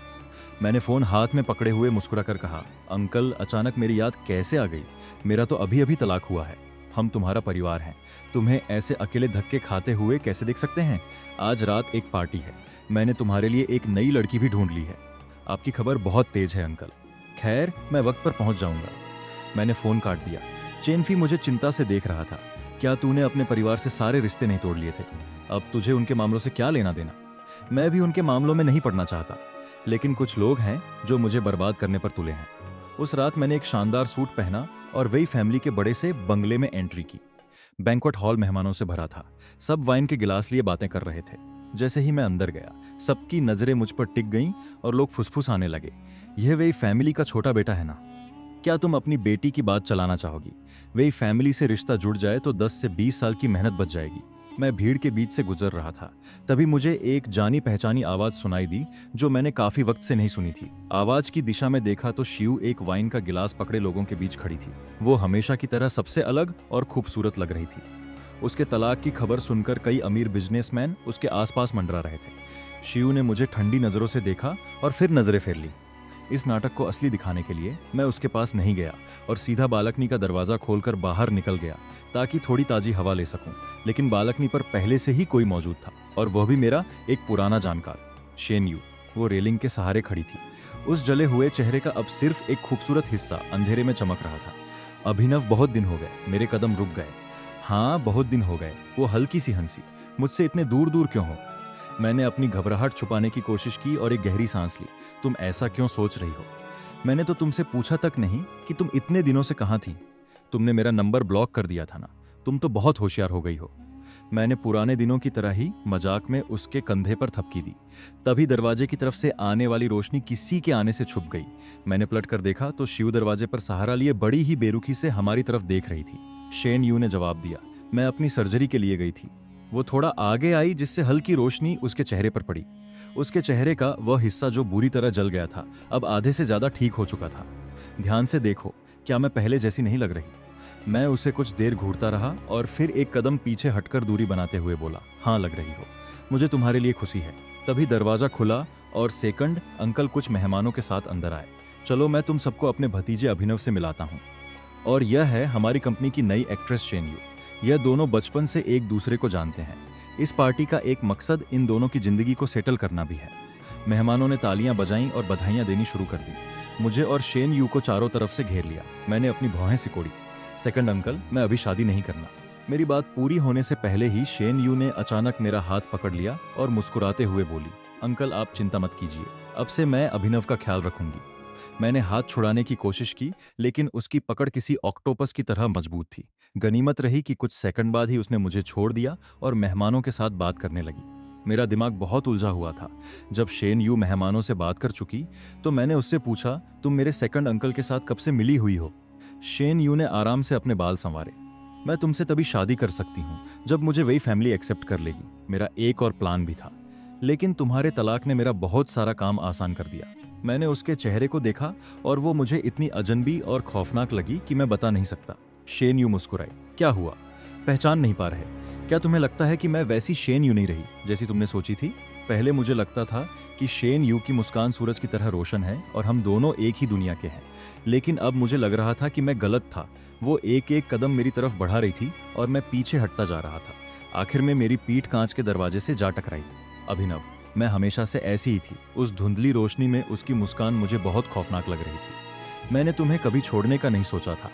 मैंने फोन हाथ में पकड़े हुए मुस्कुराकर कहा, अंकल अचानक मेरी याद कैसे आ गई? मेरा तो अभी अभी तलाक हुआ है। हम तुम्हारा परिवार हैं, तुम्हें ऐसे अकेले धक्के खाते हुए कैसे देख सकते हैं? आज रात एक पार्टी है, मैंने तुम्हारे लिए एक नई लड़की भी ढूंढ ली है। आपकी खबर बहुत तेज है अंकल। खैर, मैं वक्त पर पहुंच जाऊंगा। मैंने फोन काट दिया। चेनफी मुझे चिंता से देख रहा था। क्या तूने अपने परिवार से सारे रिश्ते नहीं तोड़ लिए थे? अब तुझे उनके मामलों से क्या लेना देना? मैं भी उनके मामलों में नहीं पड़ना चाहता, लेकिन कुछ लोग हैं जो मुझे बर्बाद करने पर तुले हैं। उस रात मैंने एक शानदार सूट पहना और वही फैमिली के बड़े से बंगले में एंट्री की। बैंक्वेट हॉल मेहमानों से भरा था। सब वाइन के गिलास लिए बातें कर रहे थे। जैसे ही मैं अंदर गया, सबकी नजरें मुझ पर टिक गईं और लोग फुसफुसाने लगे, यह वही फैमिली का छोटा बेटा है ना? क्या तुम अपनी बेटी की बात चलाना चाहोगी? वही फैमिली से रिश्ता जुड़ जाए तो 10 से 20 साल की मेहनत बच जाएगी। मैं भीड़ के बीच से गुजर रहा था, तभी मुझे एक जानी पहचानी आवाज सुनाई दी जो मैंने काफी वक्त से नहीं सुनी थी। आवाज की दिशा में देखा तो शिव एक वाइन का गिलास पकड़े लोगों के बीच खड़ी थी। वो हमेशा की तरह सबसे अलग और खूबसूरत लग रही थी। उसके तलाक की खबर सुनकर कई अमीर बिजनेसमैन उसके आसपास मंडरा रहे थे। शिव ने मुझे ठंडी नजरों से देखा और फिर नजरें फेर ली। इस नाटक को असली दिखाने के लिए मैं उसके पास नहीं गया और सीधा बालकनी का दरवाजा खोलकर बाहर निकल गया ताकि थोड़ी ताजी हवा ले सकूं। लेकिन बालकनी पर पहले से ही कोई मौजूद था, और वह भी मेरा एक पुराना जानकार, शेन यू। वो रेलिंग के सहारे खड़ी थी। उस जले हुए चेहरे का अब सिर्फ एक खूबसूरत हिस्सा अंधेरे में चमक रहा था। अभिनव, बहुत दिन हो गए। मेरे कदम रुक गए। हाँ, बहुत दिन हो गए। वो हल्की सी हंसी। मुझसे इतने दूर दूर क्यों हो? मैंने अपनी घबराहट छुपाने की कोशिश की और एक गहरी सांस ली। तुम ऐसा क्यों सोच रही हो? मैंने तो तुमसे पूछा तक नहीं कि तुम इतने दिनों से कहाँ थी। तुमने मेरा नंबर ब्लॉक कर दिया था ना? तुम तो बहुत होशियार हो गई हो। मैंने पुराने दिनों की तरह ही मजाक में उसके कंधे पर थपकी दी। तभी दरवाजे की तरफ से आने वाली रोशनी किसी के आने से छुप गई। मैंने पलट कर देखा तो शिव दरवाजे पर सहारा लिए बड़ी ही बेरुखी से हमारी तरफ देख रही थी। शेन यू ने जवाब दिया, मैं अपनी सर्जरी के लिए गई थी। वो थोड़ा आगे आई जिससे हल्की रोशनी उसके चेहरे पर पड़ी। उसके चेहरे का वह हिस्सा जो बुरी तरह जल गया था अब आधे से ज्यादा ठीक हो चुका था। ध्यान से देखो, क्या मैं पहले जैसी नहीं लग रही? मैं उसे कुछ देर घूरता रहा और फिर एक कदम पीछे हटकर दूरी बनाते हुए बोला, हाँ लग रही हो। मुझे तुम्हारे लिए खुशी है। तभी दरवाजा खुला और सेकंड अंकल कुछ मेहमानों के साथ अंदर आए। चलो मैं तुम सबको अपने भतीजे अभिनव से मिलाता हूँ। और यह है हमारी कंपनी की नई एक्ट्रेस शेन यू। यह दोनों बचपन से एक दूसरे को जानते हैं। इस पार्टी का एक मकसद इन दोनों की जिंदगी को सेटल करना भी है। मेहमानों ने तालियां बजाईं और बधाइयां देनी शुरू कर दी। मुझे और शेन यू को चारों तरफ से घेर लिया। मैंने अपनी भौहें सिकोड़ी। सेकंड अंकल, मैं अभी शादी नहीं करना। मेरी बात पूरी होने से पहले ही शेन यू ने अचानक मेरा हाथ पकड़ लिया और मुस्कुराते हुए बोली, अंकल आप चिंता मत कीजिए, अब से मैं अभिनव का ख्याल रखूंगी। मैंने हाथ छुड़ाने की कोशिश की, लेकिन उसकी पकड़ किसी ऑक्टोपस की तरह मजबूत थी। गनीमत रही कि कुछ सेकंड बाद ही उसने मुझे छोड़ दिया और मेहमानों के साथ बात करने लगी। मेरा दिमाग बहुत उलझा हुआ था। जब शेन यू मेहमानों से बात कर चुकी तो मैंने उससे पूछा, तुम मेरे सेकंड अंकल के साथ कब से मिली हुई हो? शेन यू ने आराम से अपने बाल संवारे। मैं तुमसे तभी शादी कर सकती हूँ जब मुझे वही फैमिली एक्सेप्ट कर लेगी। मेरा एक और प्लान भी था, लेकिन तुम्हारे तलाक ने मेरा बहुत सारा काम आसान कर दिया। मैंने उसके चेहरे को देखा और वो मुझे इतनी अजनबी और खौफनाक लगी कि मैं बता नहीं सकता। शेन यू मुस्कुराई। क्या हुआ, पहचान नहीं पा रहे? क्या तुम्हें लगता है कि मैं वैसी शेन यू नहीं रही जैसी तुमने सोची थी? पहले मुझे लगता था कि शेन यू की मुस्कान सूरज की तरह रोशन है और हम दोनों एक ही दुनिया के हैं, लेकिन अब मुझे लग रहा था कि मैं गलत था। वो एक एक कदम मेरी तरफ बढ़ा रही थी और मैं पीछे हटता जा रहा था। आखिर में मेरी पीठ कांच के दरवाजे से जा टकराई। अभिनव, मैं हमेशा से ऐसी ही थी। उस धुंधली रोशनी में उसकी मुस्कान मुझे बहुत खौफनाक लग रही थी। मैंने तुम्हें कभी छोड़ने का नहीं सोचा था,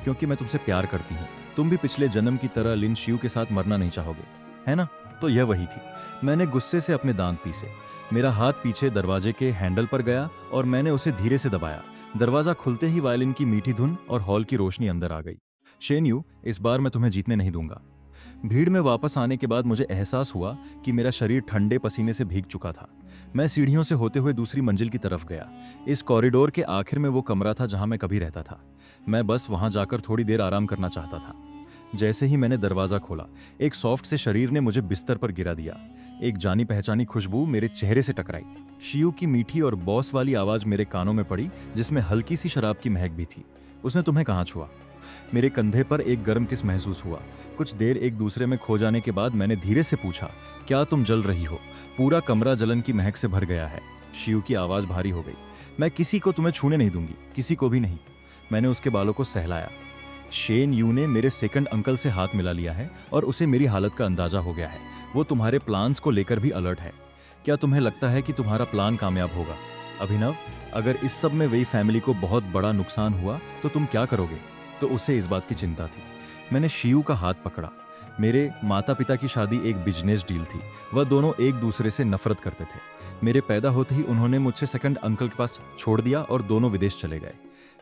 क्योंकि मैं तुमसे प्यार करती हूँ। तुम भी पिछले जन्म की तरह लिन शिव के साथ मरना नहीं चाहोगे, है ना? तो यह वही थी। मैंने गुस्से से अपने दांत पीसे। मेरा हाथ पीछे दरवाजे के हैंडल पर गया और मैंने उसे धीरे से दबाया। दरवाजा खुलते ही वायलिन की मीठी धुन और हॉल की रोशनी अंदर आ गई। शेन यू, इस बार मैं तुम्हें जीतने नहीं दूंगा। भीड़ में वापस आने के बाद मुझे एहसास हुआ कि मेरा शरीर ठंडे पसीने से भीग चुका था। मैं सीढ़ियों से होते हुए दूसरी मंजिल की तरफ गया। इस कॉरिडोर के आखिर में वो कमरा था जहां मैं कभी रहता था। मैं बस वहां जाकर थोड़ी देर आराम करना चाहता था। जैसे ही मैंने दरवाजा खोला, एक सॉफ्ट से शरीर ने मुझे बिस्तर पर गिरा दिया। एक जानी पहचानी खुशबू मेरे चेहरे से टकराई। शियू की मीठी और बॉस वाली आवाज मेरे कानों में पड़ी, जिसमें हल्की सी शराब की महक भी थी। उसने तुम्हें कहाँ छुआ? मेरे कंधे पर एक गर्म किस महसूस हुआ। कुछ देर एक दूसरे में खो जाने के बाद मैंने धीरे से पूछा, क्या तुम जल रही हो? पूरा कमरा जलन की महक से भर गया है। शियू की आवाज भारी हो गई। मैं किसी को तुम्हें छूने नहीं दूंगी, किसी को भी नहीं। मैंने उसके बालों को सहलाया। शेन यू ने मेरे सेकंड अंकल से हाथ मिला लिया है और उसे मेरी हालत का अंदाजा हो गया है। वो तुम्हारे प्लान्स को लेकर भी अलर्ट है। क्या तुम्हें लगता है कि तुम्हारा प्लान कामयाब होगा? अभिनव, अगर इस सब में वही फैमिली को बहुत बड़ा नुकसान हुआ तो तुम क्या करोगे? तो उसे इस बात की चिंता थी। मैंने शियू का हाथ पकड़ा। मेरे माता पिता की शादी एक बिजनेस डील थी। वह दोनों एक दूसरे से नफरत करते थे। मेरे पैदा होते ही उन्होंने मुझे सेकंड अंकल के पास छोड़ दिया और दोनों विदेश चले गए।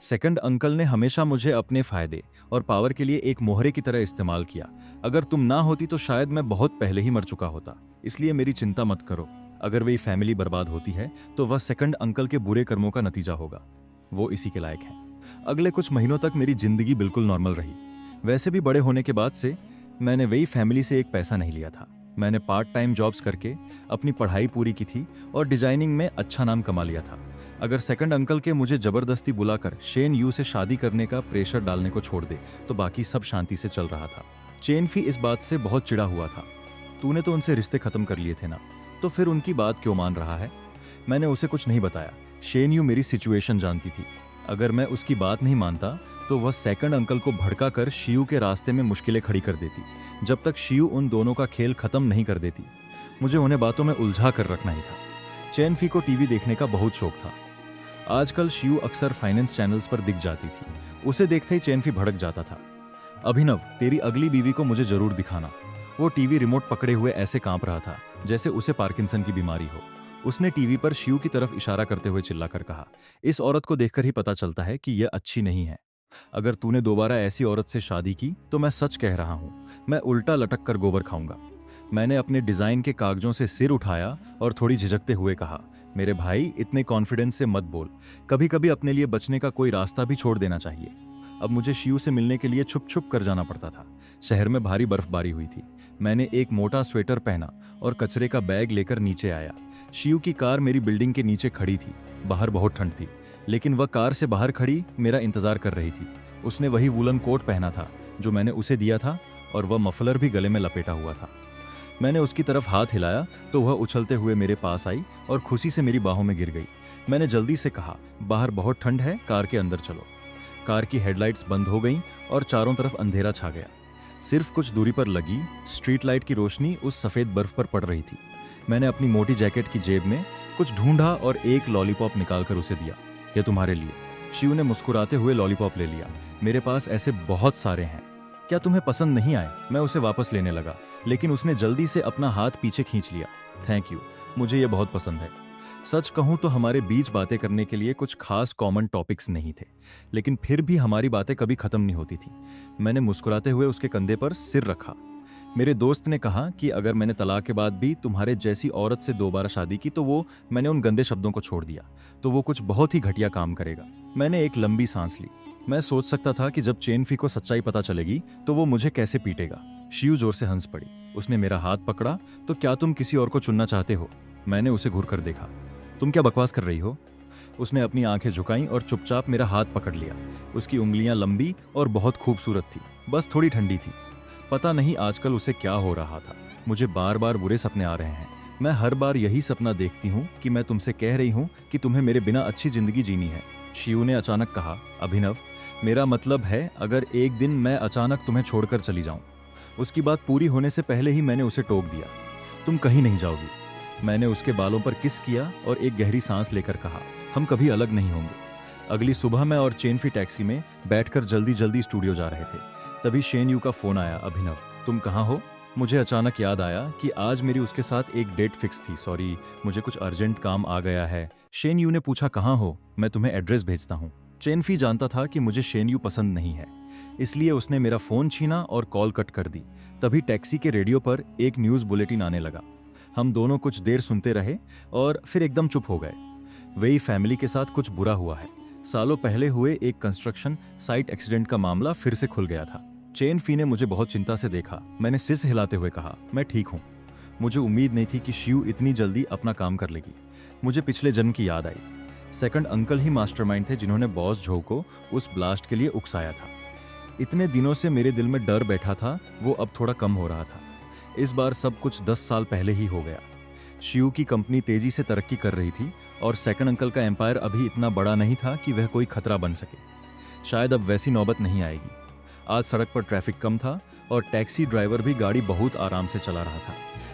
सेकंड अंकल ने हमेशा मुझे अपने फायदे और पावर के लिए एक मोहरे की तरह इस्तेमाल किया। अगर तुम ना होती तो शायद मैं बहुत पहले ही मर चुका होता। इसलिए मेरी चिंता मत करो। अगर वही फैमिली बर्बाद होती है तो वह सेकंड अंकल के बुरे कर्मों का नतीजा होगा। वो इसी के लायक हैं। अगले कुछ महीनों तक मेरी जिंदगी बिल्कुल नॉर्मल रही। वैसे भी बड़े होने के बाद से मैंने वही फैमिली से एक पैसा नहीं लिया था। मैंने पार्ट टाइम जॉब्स करके अपनी पढ़ाई पूरी की थी और डिजाइनिंग में अच्छा नाम कमा लिया था। अगर सेकंड अंकल के मुझे जबरदस्ती बुलाकर शेन यू से शादी करने का प्रेशर डालने को छोड़ दे तो बाकी सब शांति से चल रहा था। चेनफी इस बात से बहुत चिढ़ा हुआ था। तूने तो उनसे रिश्ते खत्म कर लिए थे ना, तो फिर उनकी बात क्यों मान रहा है? मैंने उसे कुछ नहीं बताया। शेन यू मेरी सिचुएशन जानती थी। अगर मैं उसकी बात नहीं मानता तो वह सेकंड अंकल को भड़का कर शियू के रास्ते में मुश्किलें खड़ी कर देती, जब तक शियू उन दोनों का खेल खत्म नहीं कर देती। मुझे उन्हें बातों में उलझा कर रखना ही था। चेनफी को टीवी देखने का बहुत शौक था। आजकल शियू अक्सर फाइनेंस चैनल्स पर दिख जाती थी। उसे देखते ही चेनफी भड़क जाता था। अभिनव, तेरी अगली बीवी को मुझे जरूर दिखाना। वो टीवी रिमोट पकड़े हुए ऐसे कांप रहा था जैसे उसे पार्किंसन की बीमारी हो। उसने टीवी पर शियू की तरफ इशारा करते हुए चिल्लाकर कहा, इस औरत को देखकर ही पता चलता है कि यह अच्छी नहीं है। अगर तूने दोबारा ऐसी औरत से शादी की तो मैं सच कह रहा हूं, मैं उल्टा लटक कर गोबर खाऊंगा। मैंने अपने डिजाइन के कागजों से सिर उठाया और थोड़ी झिझकते हुए कहा, मेरे भाई, इतने कॉन्फिडेंस से मत बोल। कभी कभी अपने लिए बचने का कोई रास्ता भी छोड़ देना चाहिए। अब मुझे शियू से मिलने के लिए छुप छुप कर जाना पड़ता था। शहर में भारी बर्फबारी हुई थी। मैंने एक मोटा स्वेटर पहना और कचरे का बैग लेकर नीचे आया। शियू की कार मेरी बिल्डिंग के नीचे खड़ी थी। बाहर बहुत ठंड थी, लेकिन वह कार से बाहर खड़ी मेरा इंतजार कर रही थी। उसने वही वूलन कोट पहना था जो मैंने उसे दिया था और वह मफलर भी गले में लपेटा हुआ था। मैंने उसकी तरफ हाथ हिलाया तो वह उछलते हुए मेरे पास आई और खुशी से मेरी बाहों में गिर गई। मैंने जल्दी से कहा, बाहर बहुत ठंड है, कार के अंदर चलो। कार की हेडलाइट्स बंद हो गईं और चारों तरफ अंधेरा छा गया। सिर्फ कुछ दूरी पर लगी स्ट्रीट लाइट की रोशनी उस सफेद बर्फ पर पड़ रही थी। मैंने अपनी मोटी जैकेट की जेब में कुछ ढूंढा और एक लॉलीपॉप निकालकर उसे दिया। यह तुम्हारे लिए। शिव ने मुस्कुराते हुए लॉलीपॉप ले लिया। मेरे पास ऐसे बहुत सारे हैं, क्या तुम्हें पसंद नहीं आए? मैं उसे वापस लेने लगा, लेकिन उसने जल्दी से अपना हाथ पीछे खींच लिया। थैंक यू, मुझे यह बहुत पसंद है। सच कहूं तो हमारे बीच बातें करने के लिए कुछ खास कॉमन टॉपिक्स नहीं थे, लेकिन फिर भी हमारी बातें कभी खत्म नहीं होती थी। मैंने मुस्कुराते हुए उसके कंधे पर सिर रखा। मेरे दोस्त ने कहा कि अगर मैंने तलाक के बाद भी तुम्हारे जैसी औरत से दोबारा शादी की तो मैंने उन गंदे शब्दों को छोड़ दिया तो वो कुछ बहुत ही घटिया काम करेगा। मैंने एक लंबी सांस ली। मैं सोच सकता था कि जब चेनफी को सच्चाई पता चलेगी तो वो मुझे कैसे पीटेगा। शिव जोर से हंस पड़ी। उसने मेरा हाथ पकड़ा। तो क्या तुम किसी और को चुनना चाहते हो? मैंने उसे घूर कर देखा। तुम क्या बकवास कर रही हो? उसने अपनी आंखें झुकाईं और चुपचाप मेरा हाथ पकड़ लिया। उसकी उंगलियां लंबी और बहुत खूबसूरत थी, बस थोड़ी ठंडी थी। पता नहीं आजकल उसे क्या हो रहा था। मुझे बार बार बुरे सपने आ रहे हैं। मैं हर बार यही सपना देखती हूँ कि मैं तुमसे कह रही हूँ कि तुम्हें मेरे बिना अच्छी जिंदगी जीनी है। शिव ने अचानक कहा, अभिनव, मेरा मतलब है अगर एक दिन मैं अचानक तुम्हें छोड़कर चली जाऊं। उसकी बात पूरी होने से पहले ही मैंने उसे टोक दिया। तुम कहीं नहीं जाओगी। मैंने उसके बालों पर किस किया और एक गहरी सांस लेकर कहा, हम कभी अलग नहीं होंगे। अगली सुबह मैं और चेनफी टैक्सी में बैठकर जल्दी जल्दी स्टूडियो जा रहे थे। तभी शेन यू का फोन आया। अभिनव, तुम कहाँ हो? मुझे अचानक याद आया कि आज मेरी उसके साथ एक डेट फिक्स थी। सॉरी, मुझे कुछ अर्जेंट काम आ गया है। शेन यू ने पूछा, कहाँ हो? मैं तुम्हें एड्रेस भेजता हूँ। चेनफी जानता था कि मुझे शेन यू पसंद नहीं है, इसलिए उसने मेरा फोन छीना और कॉल कट कर दी। तभी टैक्सी के रेडियो पर एक न्यूज़ बुलेटिन आने लगा। हम दोनों कुछ देर सुनते रहे और फिर एकदम चुप हो गए। वही फैमिली के साथ कुछ बुरा हुआ है। सालों पहले हुए एक कंस्ट्रक्शन साइट एक्सीडेंट का मामला फिर से खुल गया था। चेन फी ने मुझे बहुत चिंता से देखा। मैंने सिर हिलाते हुए कहा, मैं ठीक हूँ। मुझे उम्मीद नहीं थी कि शिव इतनी जल्दी अपना काम कर लेगी। मुझे पिछले जन्म की याद आई। सेकंड अंकल ही मास्टरमाइंड थे जिन्होंने बॉस झो को उस ब्लास्ट के लिए उकसाया था। इतने दिनों से मेरे दिल में डर बैठा था, वो अब थोड़ा कम हो रहा था। इस बार सब कुछ 10 साल पहले ही हो गया। शिव की कंपनी तेजी से तरक्की कर रही थी और सेकंड अंकल का एम्पायर अभी इतना बड़ा नहीं था कि वह कोई खतरा बन सके। शायद अब वैसी नौबत नहीं आएगी। आज सड़क पर ट्रैफिक कम था और टैक्सी ड्राइवर भी गाड़ी बहुत आराम से चला रहा था।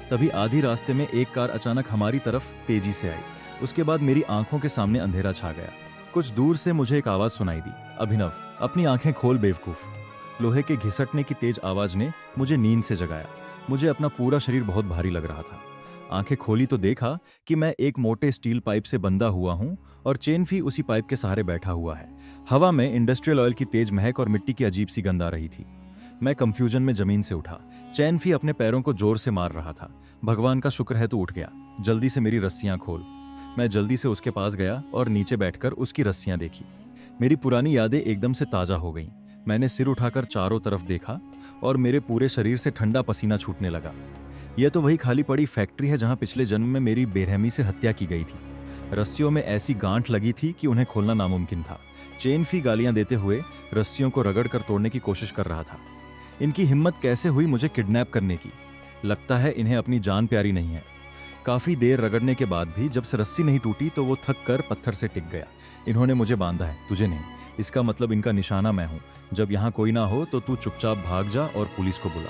तभी आधी रास्ते में एक कार अचानक हमारी तरफ तेजी से आई। उसके बाद मेरी आंखों के सामने अंधेरा छा गया। कुछ दूर से मुझे एक आवाज सुनाई दी, अभिनव, अपनी आंखें खोल बेवकूफ। लोहे के घिसटने की तेज आवाज ने मुझे नींद से जगाया। मुझे अपना पूरा शरीर बहुत भारी लग रहा था। आंखें खोली तो देखा कि मैं एक मोटे स्टील पाइप से बंधा हुआ हूं और चेन फी उसी पाइप के सहारे बैठा हुआ है। हवा में इंडस्ट्रियल ऑयल की तेज महक और मिट्टी की अजीब सी गंध आ रही थी। मैं कंफ्यूजन में जमीन से उठा। चेन फी अपने पैरों को जोर से मार रहा था। भगवान का शुक्र है तू उठ गया, जल्दी से मेरी रस्सियां खोल। मैं जल्दी से उसके पास गया और नीचे बैठकर उसकी रस्सियां देखी। मेरी पुरानी यादें एकदम से ताजा हो गईं। मैंने सिर उठाकर चारों तरफ देखा और मेरे पूरे शरीर से ठंडा पसीना छूटने लगा। यह तो वही खाली पड़ी फैक्ट्री है जहां पिछले जन्म में मेरी बेरहमी से हत्या की गई थी। रस्सियों में ऐसी गांठ लगी थी कि उन्हें खोलना नामुमकिन था। चेन फी गालियां देते हुए रस्सियों को रगड़ कर तोड़ने की कोशिश कर रहा था। इनकी हिम्मत कैसे हुई मुझे किडनैप करने की? लगता है इन्हें अपनी जान प्यारी नहीं है। काफी देर रगड़ने के बाद भी जब से रस्सी नहीं टूटी तो वो थक कर पत्थर से टिक गया। इन्होंने मुझे बांधा है, तुझे नहीं। इसका मतलब इनका निशाना मैं हूं। जब यहाँ कोई ना हो तो तू चुपचाप भाग जा और पुलिस को बुला।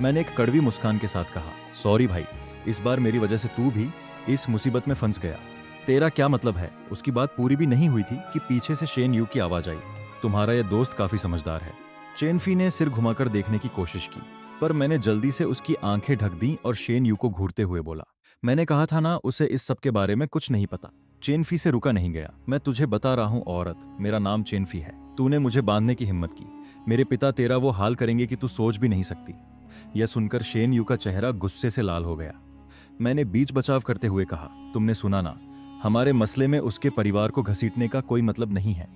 मैंने एक कड़वी मुस्कान के साथ कहा, सॉरी भाई, इस बार मेरी वजह से तू भी इस मुसीबत में फंस गया। तेरा क्या मतलब है? उसकी बात पूरी भी नहीं हुई थी कि पीछे से शेन यू की आवाज आई, तुम्हारा यह दोस्त काफी समझदार है। चेन फी ने सिर घुमाकर देखने की कोशिश की, पर मैंने जल्दी से उसकी आंखें ढक दी और शेन यू को घूरते हुए बोला, मैंने कहा था ना उसे इस सब के बारे में कुछ नहीं पता। चेन फी से रुका नहीं गया। मैं तुझे बता रहा हूँ औरत, मेरा नाम चेन फी है। तूने मुझे बांधने की हिम्मत की। मेरे पिता तेरा वो हाल करेंगे कि तू सोच भी नहीं सकती। यह सुनकर शेन यू का चेहरा गुस्से से लाल हो गया। मैंने बीच बचाव करते हुए कहा, तुमने सुना ना, हमारे मसले में उसके परिवार को घसीटने का कोई मतलब नहीं है।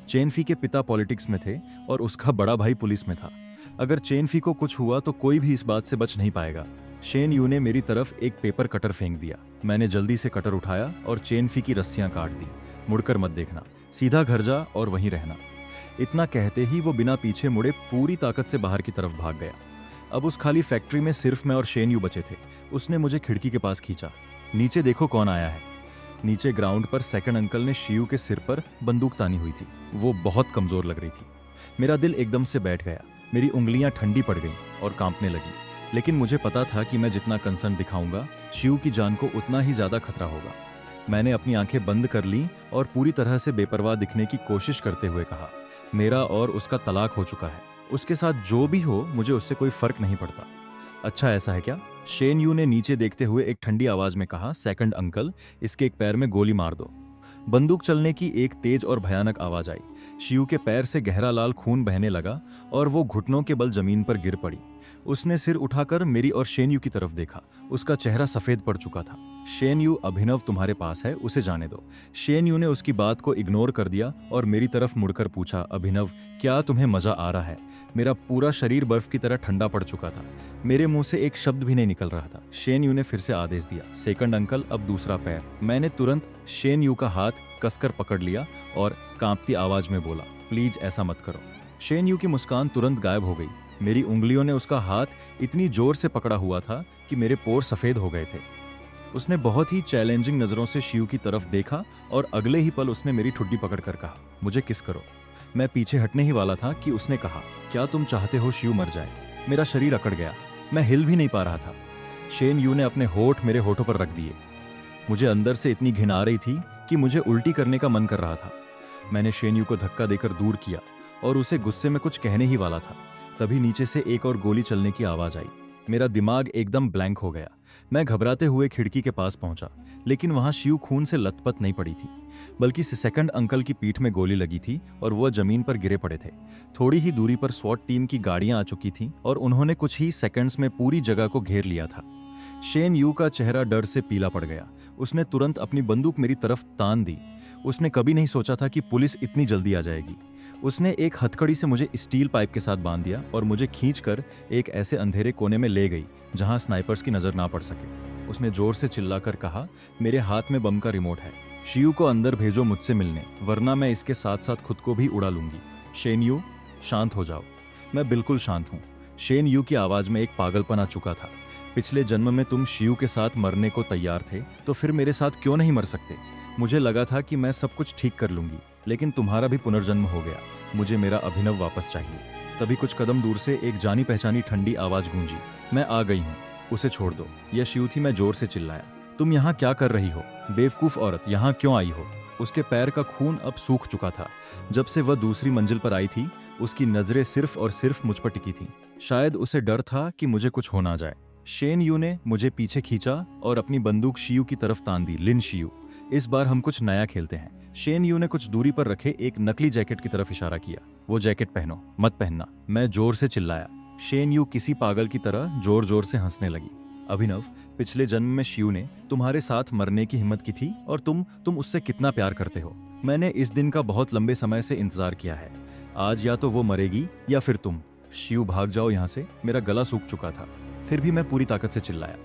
चेन फी के पिता पॉलिटिक्स में थे और उसका बड़ा भाई पुलिस में था। अगर चेन फी को कुछ हुआ तो कोई भी इस बात से बच नहीं पाएगा। शेन यू ने मेरी तरफ एक पेपर कटर फेंक दिया। मैंने जल्दी से कटर उठाया और चेन फी की रस्सियां काट दी। मुड़कर मत देखना, सीधा घर जा और वहीं रहना। इतना कहते ही वो बिना पीछे मुड़े पूरी ताकत से बाहर की तरफ भाग गया। अब उस खाली फैक्ट्री में सिर्फ मैं और शेन यू बचे थे। उसने मुझे खिड़की के पास खींचा, नीचे देखो कौन आया है। नीचे ग्राउंड पर सेकंड अंकल ने शिव के सिर पर बंदूक तानी हुई थी। वो बहुत कमजोर लग रही थी। मेरा दिल एकदम से बैठ गया। मेरी उंगलियां ठंडी पड़ गईं और कांपने लगी। लेकिन मुझे पता था कि मैं जितना कंसर्न दिखाऊंगा शिव की जान को उतना ही ज्यादा खतरा होगा। मैंने अपनी आंखें बंद कर ली और पूरी तरह से बेपरवाह दिखने की कोशिश करते हुए कहा, मेरा और उसका तलाक हो चुका है। उसके साथ जो भी हो मुझे उससे कोई फर्क नहीं पड़ता। अच्छा ऐसा है क्या? शेन यू ने नीचे देखते हुए एक ठंडी आवाज में कहा, सेकंड अंकल, इसके एक पैर में गोली मार दो। बंदूक चलने की एक तेज और भयानक आवाज आई। शिव के पैर से गहरा लाल खून बहने लगा और वो घुटनों के बल जमीन पर गिर पड़ी। उसने सिर उठाकर मेरी और शेन यू की तरफ देखा। उसका चेहरा सफेद पड़ चुका था। शेन यू, अभिनव तुम्हारे पास है, उसे जाने दो। शेन यू ने उसकी बात को इग्नोर कर दिया और मेरी तरफ मुड़कर पूछा, अभिनव, क्या तुम्हें मजा आ रहा है? मेरा पूरा शरीर बर्फ की तरह ठंडा पड़ चुका था। मेरे मुंह से एक शब्द भी नहीं निकल रहा था। शेन यू ने फिर से आदेश दिया, सेकंड अंकल, अब दूसरा पैर। मैंने तुरंत शेन यू का हाथ कसकर पकड़ लिया और कांपती आवाज में बोला, प्लीज ऐसा मत करो। शेन यू की मुस्कान तुरंत गायब हो गई। मेरी उंगलियों ने उसका हाथ इतनी जोर से पकड़ा हुआ था कि मेरे पोर सफेद हो गए थे। उसने बहुत ही चैलेंजिंग नजरों से शिव की तरफ देखा और अगले ही पल उसने मेरी ठुड्डी पकड़कर कहा, मुझे किस करो। मैं पीछे हटने ही वाला था कि उसने कहा, क्या तुम चाहते हो शिव मर जाए? मेरा शरीर अकड़ गया। मैं हिल भी नहीं पा रहा था। शेन यू ने अपने होठ मेरे होठों पर रख दिए। मुझे अंदर से इतनी घिन आ रही थी कि मुझे उल्टी करने का मन कर रहा था। मैंने शेन यू को धक्का देकर दूर किया और उसे गुस्से में कुछ कहने ही वाला था। तभी नीचे से एक और गोली चलने की आवाज आई। मेरा दिमाग एकदम ब्लैंक हो गया। मैं घबराते हुए खिड़की के पास पहुंचा, लेकिन वहां शिव खून से लथपथ नहीं पड़ी थी, बल्कि सेकंड अंकल की पीठ में गोली लगी थी और वह जमीन पर गिरे पड़े थे। थोड़ी ही दूरी पर स्वॉट टीम की गाड़ियां आ चुकी थीं और उन्होंने कुछ ही सेकंड्स में पूरी जगह को घेर लिया था। शेन यू का चेहरा डर से पीला पड़ गया। उसने तुरंत अपनी बंदूक मेरी तरफ तान दी। उसने कभी नहीं सोचा था कि पुलिस इतनी जल्दी आ जाएगी। उसने एक हथकड़ी से मुझे स्टील पाइप के साथ बांध दिया और मुझे खींचकर एक ऐसे अंधेरे कोने में ले गई जहां स्नाइपर्स की नजर ना पड़ सके। उसने जोर से चिल्लाकर कहा, मेरे हाथ में बम का रिमोट है, शियू को अंदर भेजो मुझसे मिलने, वरना मैं इसके साथ साथ खुद को भी उड़ा लूंगी। शेन यू, शांत हो जाओ। मैं बिल्कुल शांत हूँ। शेन यू की आवाज में एक पागलपन आ चुका था। पिछले जन्म में तुम शियू के साथ मरने को तैयार थे, तो फिर मेरे साथ क्यों नहीं मर सकते? मुझे लगा था कि मैं सब कुछ ठीक कर लूंगी, लेकिन तुम्हारा भी पुनर्जन्म हो गया। मुझे मेरा अभिनव वापस चाहिए। तभी कुछ कदम दूर से एक जानी पहचानी ठंडी आवाज गूंजी, मैं आ गई हूँ, उसे छोड़ दो। यह शियू थी। मैं जोर से चिल्लाया, तुम यहाँ क्या कर रही हो? बेवकूफ औरत, यहाँ क्यों आई हो? उसके पैर का खून अब सूख चुका था। जब से वह दूसरी मंजिल पर आई थी, उसकी नजरें सिर्फ और सिर्फ मुझ पर टिकी थीं। शायद उसे डर था कि मुझे कुछ हो ना जाए। शेन यू ने मुझे पीछे खींचा और अपनी बंदूक शियू की तरफ तान दी। लिन शियू, इस बार हम कुछ नया खेलते हैं। शेन यू ने कुछ दूरी पर रखे एक नकली जैकेट की तरफ इशारा किया। वो जैकेट पहनो, मत पहनना। मैं जोर से चिल्लाया। शेन यू किसी पागल की तरह जोर जोर से हंसने लगी। अभिनव, पिछले जन्म में शियू ने तुम्हारे साथ मरने की हिम्मत की थी और तुम उससे कितना प्यार करते हो। मैंने इस दिन का बहुत लंबे समय से इंतजार किया है। आज या तो वो मरेगी या फिर तुम। शियू, भाग जाओ यहाँ से। मेरा गला सूख चुका था, फिर भी मैं पूरी ताकत से चिल्लाया।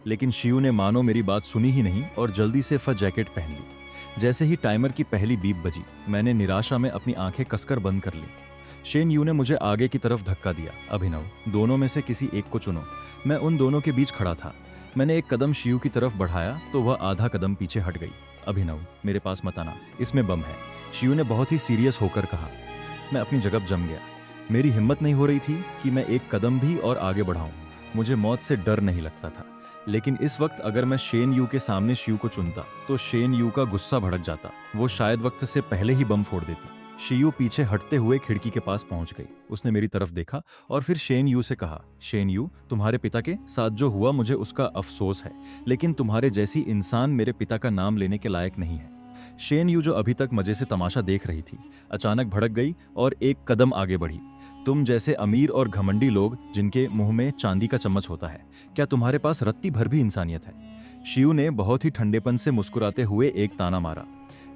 लेकिन शियू ने मानो मेरी बात सुनी ही नहीं और जल्दी से जैकेट पहन ली। जैसे ही टाइमर की पहली बीप बजी, मैंने निराशा में अपनी आंखें कसकर बंद कर ली। शेन यू ने मुझे आगे की तरफ धक्का दिया। अभिनव, दोनों में से किसी एक को चुनो। मैं उन दोनों के बीच खड़ा था। मैंने एक कदम शियू की तरफ बढ़ाया तो वह आधा कदम पीछे हट गई। अभिनव, मेरे पास मत आना, इसमें बम है, शियू ने बहुत ही सीरियस होकर कहा। मैं अपनी जगह जम गया। मेरी हिम्मत नहीं हो रही थी कि मैं एक कदम भी और आगे बढ़ाऊं। मुझे मौत से डर नहीं लगता था, लेकिन इस वक्त अगर मैं शेन यू के सामने शियू को चुनता तो शेन यू का गुस्सा भड़क जाता। वो शायद वक्त से पहले ही बम फोड़ देती। शियू पीछे हटते हुए खिड़की के पास पहुंच गई। उसने मेरी तरफ देखा और फिर शेन यू से कहा, शेन यू, तुम्हारे पिता के साथ जो हुआ मुझे उसका अफसोस है, लेकिन तुम्हारे जैसी इंसान मेरे पिता का नाम लेने के लायक नहीं है। शेन यू, जो अभी तक मजे से तमाशा देख रही थी, अचानक भड़क गई और एक कदम आगे बढ़ी। तुम जैसे अमीर और घमंडी लोग जिनके मुंह में चांदी का चम्मच होता है, क्या तुम्हारे पास रत्ती भर भी इंसानियत है? शियू ने बहुत ही ठंडेपन से मुस्कुराते हुए एक ताना मारा।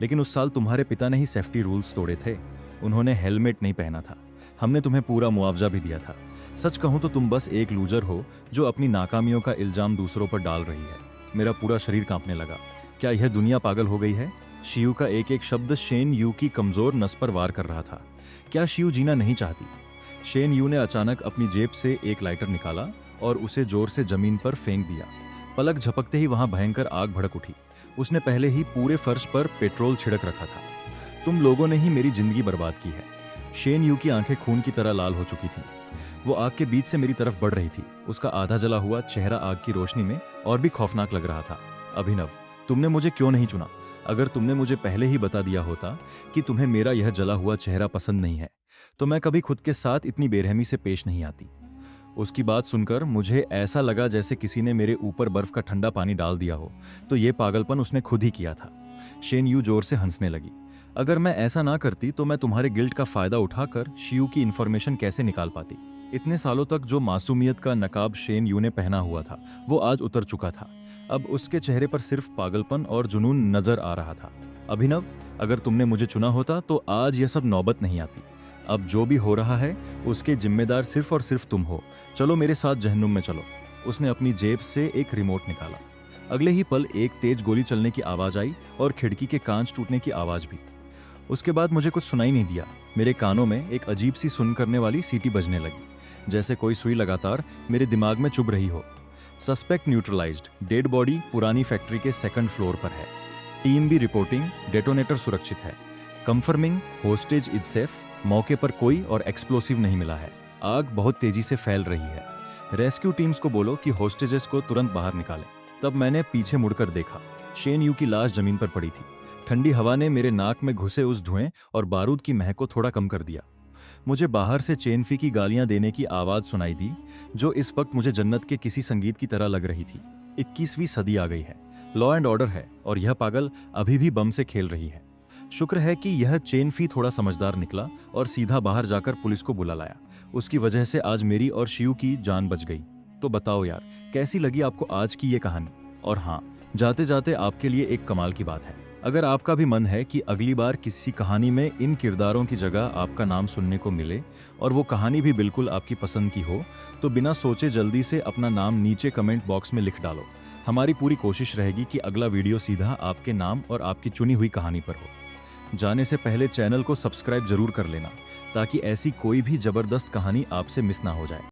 लेकिन उस साल तुम्हारे पिता ने ही सेफ्टी रूल्स तोड़े थे। उन्होंने हेलमेट नहीं पहना था। हमने तुम्हें पूरा मुआवजा भी दिया था। सच कहूं तो तुम बस एक लूजर हो जो अपनी नाकामियों का इल्जाम दूसरों पर डाल रही है। मेरा पूरा शरीर कांपने लगा। क्या यह दुनिया पागल हो गई है? शियू का एक एक शब्द शेन यू की कमजोर नस पर वार कर रहा था। क्या शियू जीना नहीं चाहती? शेन यू ने अचानक अपनी जेब से एक लाइटर निकाला और उसे जोर से जमीन पर फेंक दिया। पलक झपकते ही वहां भयंकर आग भड़क उठी। उसने पहले ही पूरे फर्श पर पेट्रोल छिड़क रखा था। तुम लोगों ने ही मेरी जिंदगी बर्बाद की है। शेन यू की आंखें खून की तरह लाल हो चुकी थीं। वो आग के बीच से मेरी तरफ बढ़ रही थी। उसका आधा जला हुआ चेहरा आग की रोशनी में और भी खौफनाक लग रहा था। अभिनव, तुमने मुझे क्यों नहीं चुना? अगर तुमने मुझे पहले ही बता दिया होता कि तुम्हें मेरा यह जला हुआ चेहरा पसंद नहीं है, तो मैं कभी खुद के साथ इतनी बेरहमी से पेश नहीं आती। उसकी बात सुनकर मुझे ऐसा लगा जैसे किसी ने मेरे ऊपर बर्फ का ठंडा पानी डाल दिया हो। तो ये पागलपन उसने खुद ही किया था। शेन यू जोर से हंसने लगी। अगर मैं ऐसा ना करती तो मैं तुम्हारे गिल्ट का फायदा उठाकर शियू की इन्फॉर्मेशन कैसे निकाल पाती? इतने सालों तक जो मासूमियत का नकाब शेन यू ने पहना हुआ था, वो आज उतर चुका था। अब उसके चेहरे पर सिर्फ पागलपन और जुनून नजर आ रहा था। अभिनव, अगर तुमने मुझे चुना होता तो आज यह सब नौबत नहीं आती। अब जो भी हो रहा है उसके जिम्मेदार सिर्फ और सिर्फ तुम हो। चलो मेरे साथ जहन्नुम में चलो। उसने अपनी जेब से एक रिमोट निकाला। अगले ही पल एक तेज गोली चलने की आवाज आई और खिड़की के कांच टूटने की आवाज भी। उसके बाद मुझे कुछ सुनाई नहीं दिया। मेरे कानों में एक अजीब सी सुन करने वाली सीटी बजने लगी, जैसे कोई सुई लगातार मेरे दिमाग में चुभ रही हो। सस्पेक्ट न्यूट्रलाइज्ड, डेड बॉडी पुरानी फैक्ट्री के सेकंड फ्लोर पर है। टीम भी रिपोर्टिंग, डेटोनेटर सुरक्षित है। कंफर्मिंग, होस्टेज इज सेफ, मौके पर कोई और एक्सप्लोसिव नहीं मिला है। आग बहुत तेजी से फैल रही है। रेस्क्यू टीम्स को बोलो कि होस्टेजेस को तुरंत बाहर निकालें। तब मैंने पीछे मुड़कर देखा। शेन यू की लाश जमीन पर पड़ी थी। ठंडी हवा ने मेरे नाक में घुसे उस धुएं और बारूद की महक को थोड़ा कम कर दिया। मुझे बाहर से चेनफी की गालियां देने की आवाज सुनाई दी, जो इस वक्त मुझे जन्नत के किसी संगीत की तरह लग रही थी। 21वीं सदी आ गई है, लॉ एंड ऑर्डर है, और यह पागल अभी भी बम से खेल रही है। शुक्र है कि यह चेनफी थोड़ा समझदार निकला और सीधा बाहर जाकर पुलिस को बुला लाया। उसकी वजह से आज मेरी और शियू की जान बच गई। तो बताओ यार, कैसी लगी आपको आज की ये कहानी? और हाँ, जाते जाते आपके लिए एक कमाल की बात है। अगर आपका भी मन है कि अगली बार किसी कहानी में इन किरदारों की जगह आपका नाम सुनने को मिले और वो कहानी भी बिल्कुल आपकी पसंद की हो, तो बिना सोचे जल्दी से अपना नाम नीचे कमेंट बॉक्स में लिख डालो। हमारी पूरी कोशिश रहेगी कि अगला वीडियो सीधा आपके नाम और आपकी चुनी हुई कहानी पर हो। जाने से पहले चैनल को सब्सक्राइब जरूर कर लेना, ताकि ऐसी कोई भी जबरदस्त कहानी आपसे मिस ना हो जाए।